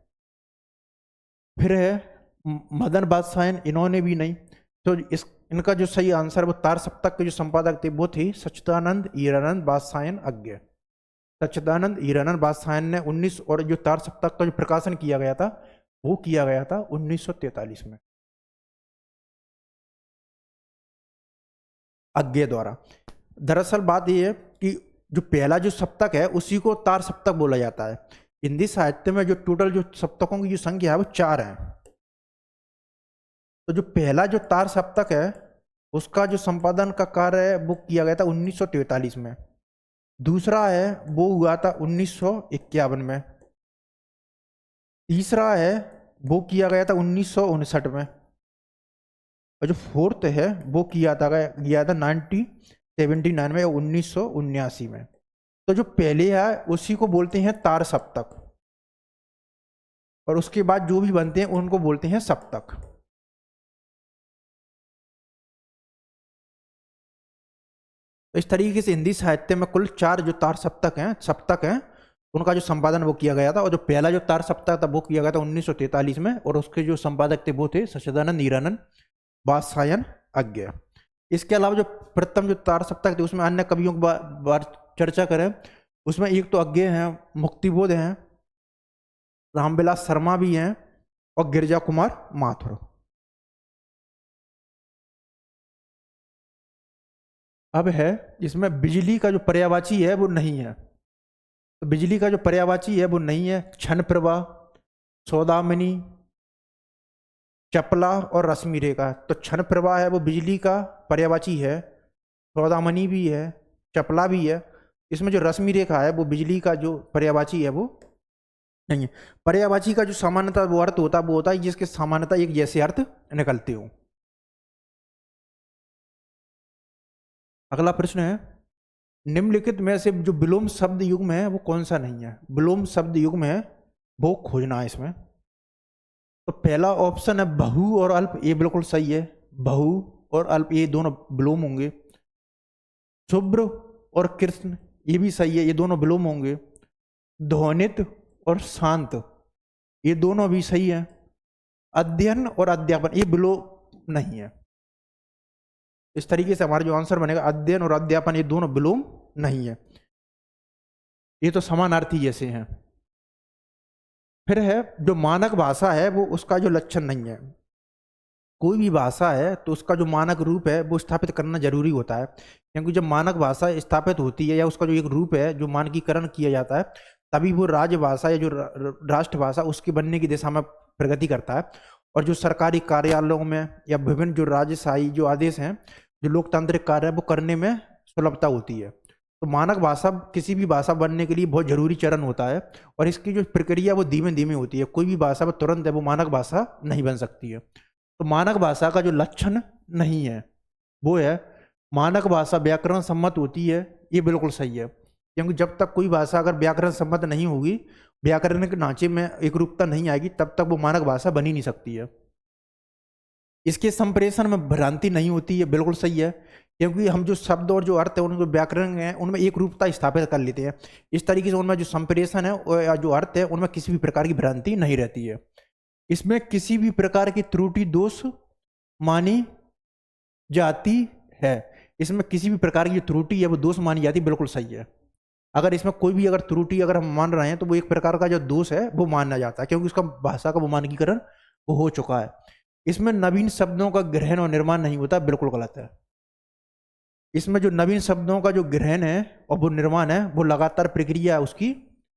फिर है मदन बादशाह, इन्होंने भी नहीं। तो इनका जो सही आंसर वो तार सप्तक के जो संपादक थे वो थे सच्चिदानंद हीरानंद बादशाह अज्ञ। सच्चिदानंद हीरानंद बादशाह ने 19 और जो तार सप्तक का जो प्रकाशन किया गया था वो किया गया था 1943 में अज्ञ द्वारा। दरअसल बात यह है कि जो पहला जो सप्तक है उसी को तार सप्तक बोला जाता है। हिंदी साहित्य में जो टोटल जो सप्तकों की जो संख्या है वो 4 है। तो जो पहला जो तार सप्तक है उसका जो संपादन का कार्य है वो किया गया था 1943 में। दूसरा है वो हुआ था 1951 में। तीसरा है वो किया गया था 1959 में। और जो फोर्थ है वो किया था 1979 में या 1979 में। तो जो पहले है उसी को बोलते हैं तार सप्तक और उसके बाद जो भी बनते हैं उनको बोलते हैं सप्तक। तो इस तरीके से हिंदी साहित्य में कुल 4 जो तार सप्तक हैं उनका जो संपादन वो किया गया था। और जो पहला जो तार सप्तक था वो किया गया था 1943 में और उसके जो संपादक थे वो थे सच्चिदानंद हीरानंद बादशाह अज्ञ। इसके अलावा जो प्रथम जो तार सप्तक थे उसमें अन्य कवियों की बार चर्चा करें उसमें एक तो अज्ञ हैं, मुक्तिबोध हैं, रामविलास शर्मा भी हैं और गिरिजा कुमार माथुर। अब है इसमें बिजली का जो पर्यायवाची है वो नहीं है। तो बिजली का जो पर्यायवाची है वो नहीं है क्षण प्रभा, सौदामिनी, चपला और रश्मि रेखा। तो क्षण प्रभा है वो बिजली का पर्यायवाची है, सौदामणि भी है, चपला भी है इसमें जो रश्मि रेखा है वो बिजली का जो पर्यायवाची है वो नहीं है। पर्यायवाची का जो सामान्यतः वो अर्थ होता है वो होता है जिसके सामान्यतः एक जैसे अर्थ निकलते हो। अगला प्रश्न है, निम्नलिखित में से जो विलोम शब्द युग्म है वो कौन सा नहीं है? विलोम शब्द युग्म है वो खोजना है इसमें। तो पहला ऑप्शन है बहु और अल्प, ये बिल्कुल सही है। बहु और अल्प ये दोनों विलोम होंगे। शुभ्र और कृष्ण ये भी सही है, ये दोनों विलोम होंगे। ध्वनित और शांत ये दोनों भी सही है। अध्ययन और अध्यापन ये विलोम नहीं है। इस तरीके से हमारा जो आंसर बनेगा अध्ययन और अध्यापन ये दोनों विलोम नहीं है, ये तो समानार्थी जैसे हैं। फिर है जो मानक भाषा है वो उसका जो लक्षण नहीं है। कोई भी भाषा है तो उसका जो मानक रूप है वो स्थापित करना जरूरी होता है, क्योंकि जब मानक भाषा स्थापित होती है या उसका जो एक रूप है जो मानकीकरण किया जाता है तभी वो राजभाषा या जो राष्ट्रभाषा उसके बनने की दिशा में प्रगति करता है। और जो सरकारी कार्यालयों में या विभिन्न जो राजशाही जो आदेश हैं जो लोकतांत्रिक कार्य है वो करने में सुलभता होती है। तो मानक भाषा किसी भी भाषा बनने के लिए बहुत जरूरी चरण होता है और इसकी जो प्रक्रिया वो धीमे धीमे होती है। कोई भी भाषा वो तुरंत है वो मानक भाषा नहीं बन सकती है। तो मानक भाषा का जो लक्षण नहीं है वो है मानक भाषा व्याकरण सम्मत होती है, ये बिल्कुल सही है। क्योंकि जब तक कोई भाषा अगर व्याकरण सम्मत नहीं होगी, व्याकरण के ढांचे में एक रूपता नहीं आएगी, तब तक वो मानक भाषा बन ही नहीं सकती है। इसके संप्रेषण में भ्रांति नहीं होती है, बिल्कुल सही है। क्योंकि हम जो शब्द और जो अर्थ है उनके व्याकरण है उनमें एक रूपता स्थापित कर लेते हैं। इस तरीके से उनमें जो संप्रेषण है या जो अर्थ है उनमें किसी भी प्रकार की भ्रांति नहीं रहती है। इसमें किसी भी प्रकार की त्रुटि दोष मानी जाती है। इसमें किसी भी प्रकार की त्रुटि है वो दोष मानी जाती है, बिल्कुल सही है। अगर इसमें कोई भी अगर त्रुटि अगर हम मान रहे हैं तो वो एक प्रकार का जो दोष है वो माना जाता है, क्योंकि उसका भाषा का वो मानकीकरण वो हो चुका है। इसमें नवीन शब्दों का ग्रहण और निर्माण नहीं होता, बिल्कुल गलत है। इसमें जो नवीन शब्दों का जो ग्रहण है और वो निर्माण है वो लगातार प्रक्रिया है उसकी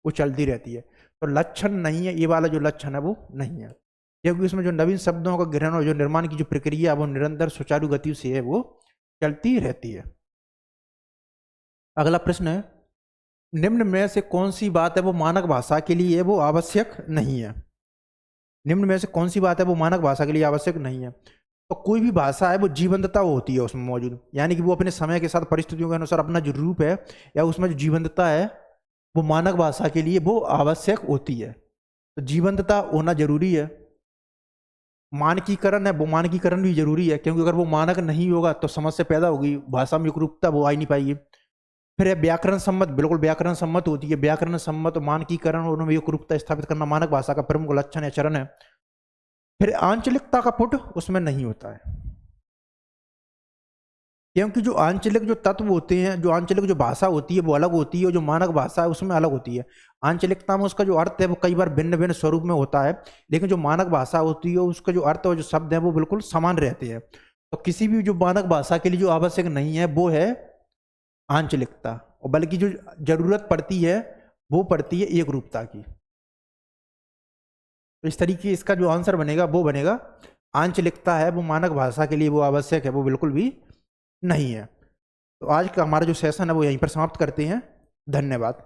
वो चलती रहती है। तो लक्षण नहीं है, ये वाला जो लक्षण है वो नहीं है, क्योंकि इसमें जो नवीन शब्दों का ग्रहण और जो निर्माण की जो प्रक्रिया वो निरंतर सुचारू गति से है वो चलती रहती है। अगला प्रश्न है, निम्न में से कौन सी बात है वो मानक भाषा के लिए वो आवश्यक नहीं है? निम्न में से कौन सी बात है वो मानक भाषा के लिए आवश्यक नहीं है? तो कोई भी भाषा है वो जीवंतता होती है उसमें मौजूद, यानी कि वो अपने समय के साथ परिस्थितियों के अनुसार अपना जो रूप है या उसमें जो जीवंतता है वो मानक भाषा के लिए वो आवश्यक होती है। तो जीवंतता होना जरूरी है। मानकीकरण है वो मानकीकरण भी जरूरी है, क्योंकि अगर वो मानक नहीं होगा तो समस्या पैदा होगी, भाषा में एकरूपता वो आ ही नहीं पाएगी। फिर है व्याकरण सम्मत, बिल्कुल व्याकरण सम्मत होती है। व्याकरण सम्मत मानकीकरण और उनमें एकरूपता स्थापित करना मानक भाषा का प्रमुख लक्षण या चरण है। फिर आंचलिकता का पुट उसमें नहीं होता है, क्योंकि जो आंचलिक जो तत्व होते हैं, जो आंचलिक जो भाषा होती है वो अलग होती है और जो मानक भाषा है उसमें अलग होती है। आंचलिकता में उसका जो अर्थ है वो कई बार भिन्न भिन्न स्वरूप में होता है, लेकिन जो मानक भाषा होती है उसका जो अर्थ और जो शब्द है वो बिल्कुल समान रहते हैं। तो किसी भी जो मानक भाषा के लिए जो आवश्यक नहीं है वो है आंचलिकता, और बल्कि जो जरूरत पड़ती है वो पड़ती है एक रूपता की। तो इस तरीके इसका जो आंसर बनेगा वो बनेगा आंचलिकता है वो मानक भाषा के लिए वो आवश्यक है, वो बिल्कुल भी नहीं है। तो आज का हमारा जो सेशन है वो यहीं पर समाप्त करते हैं। धन्यवाद।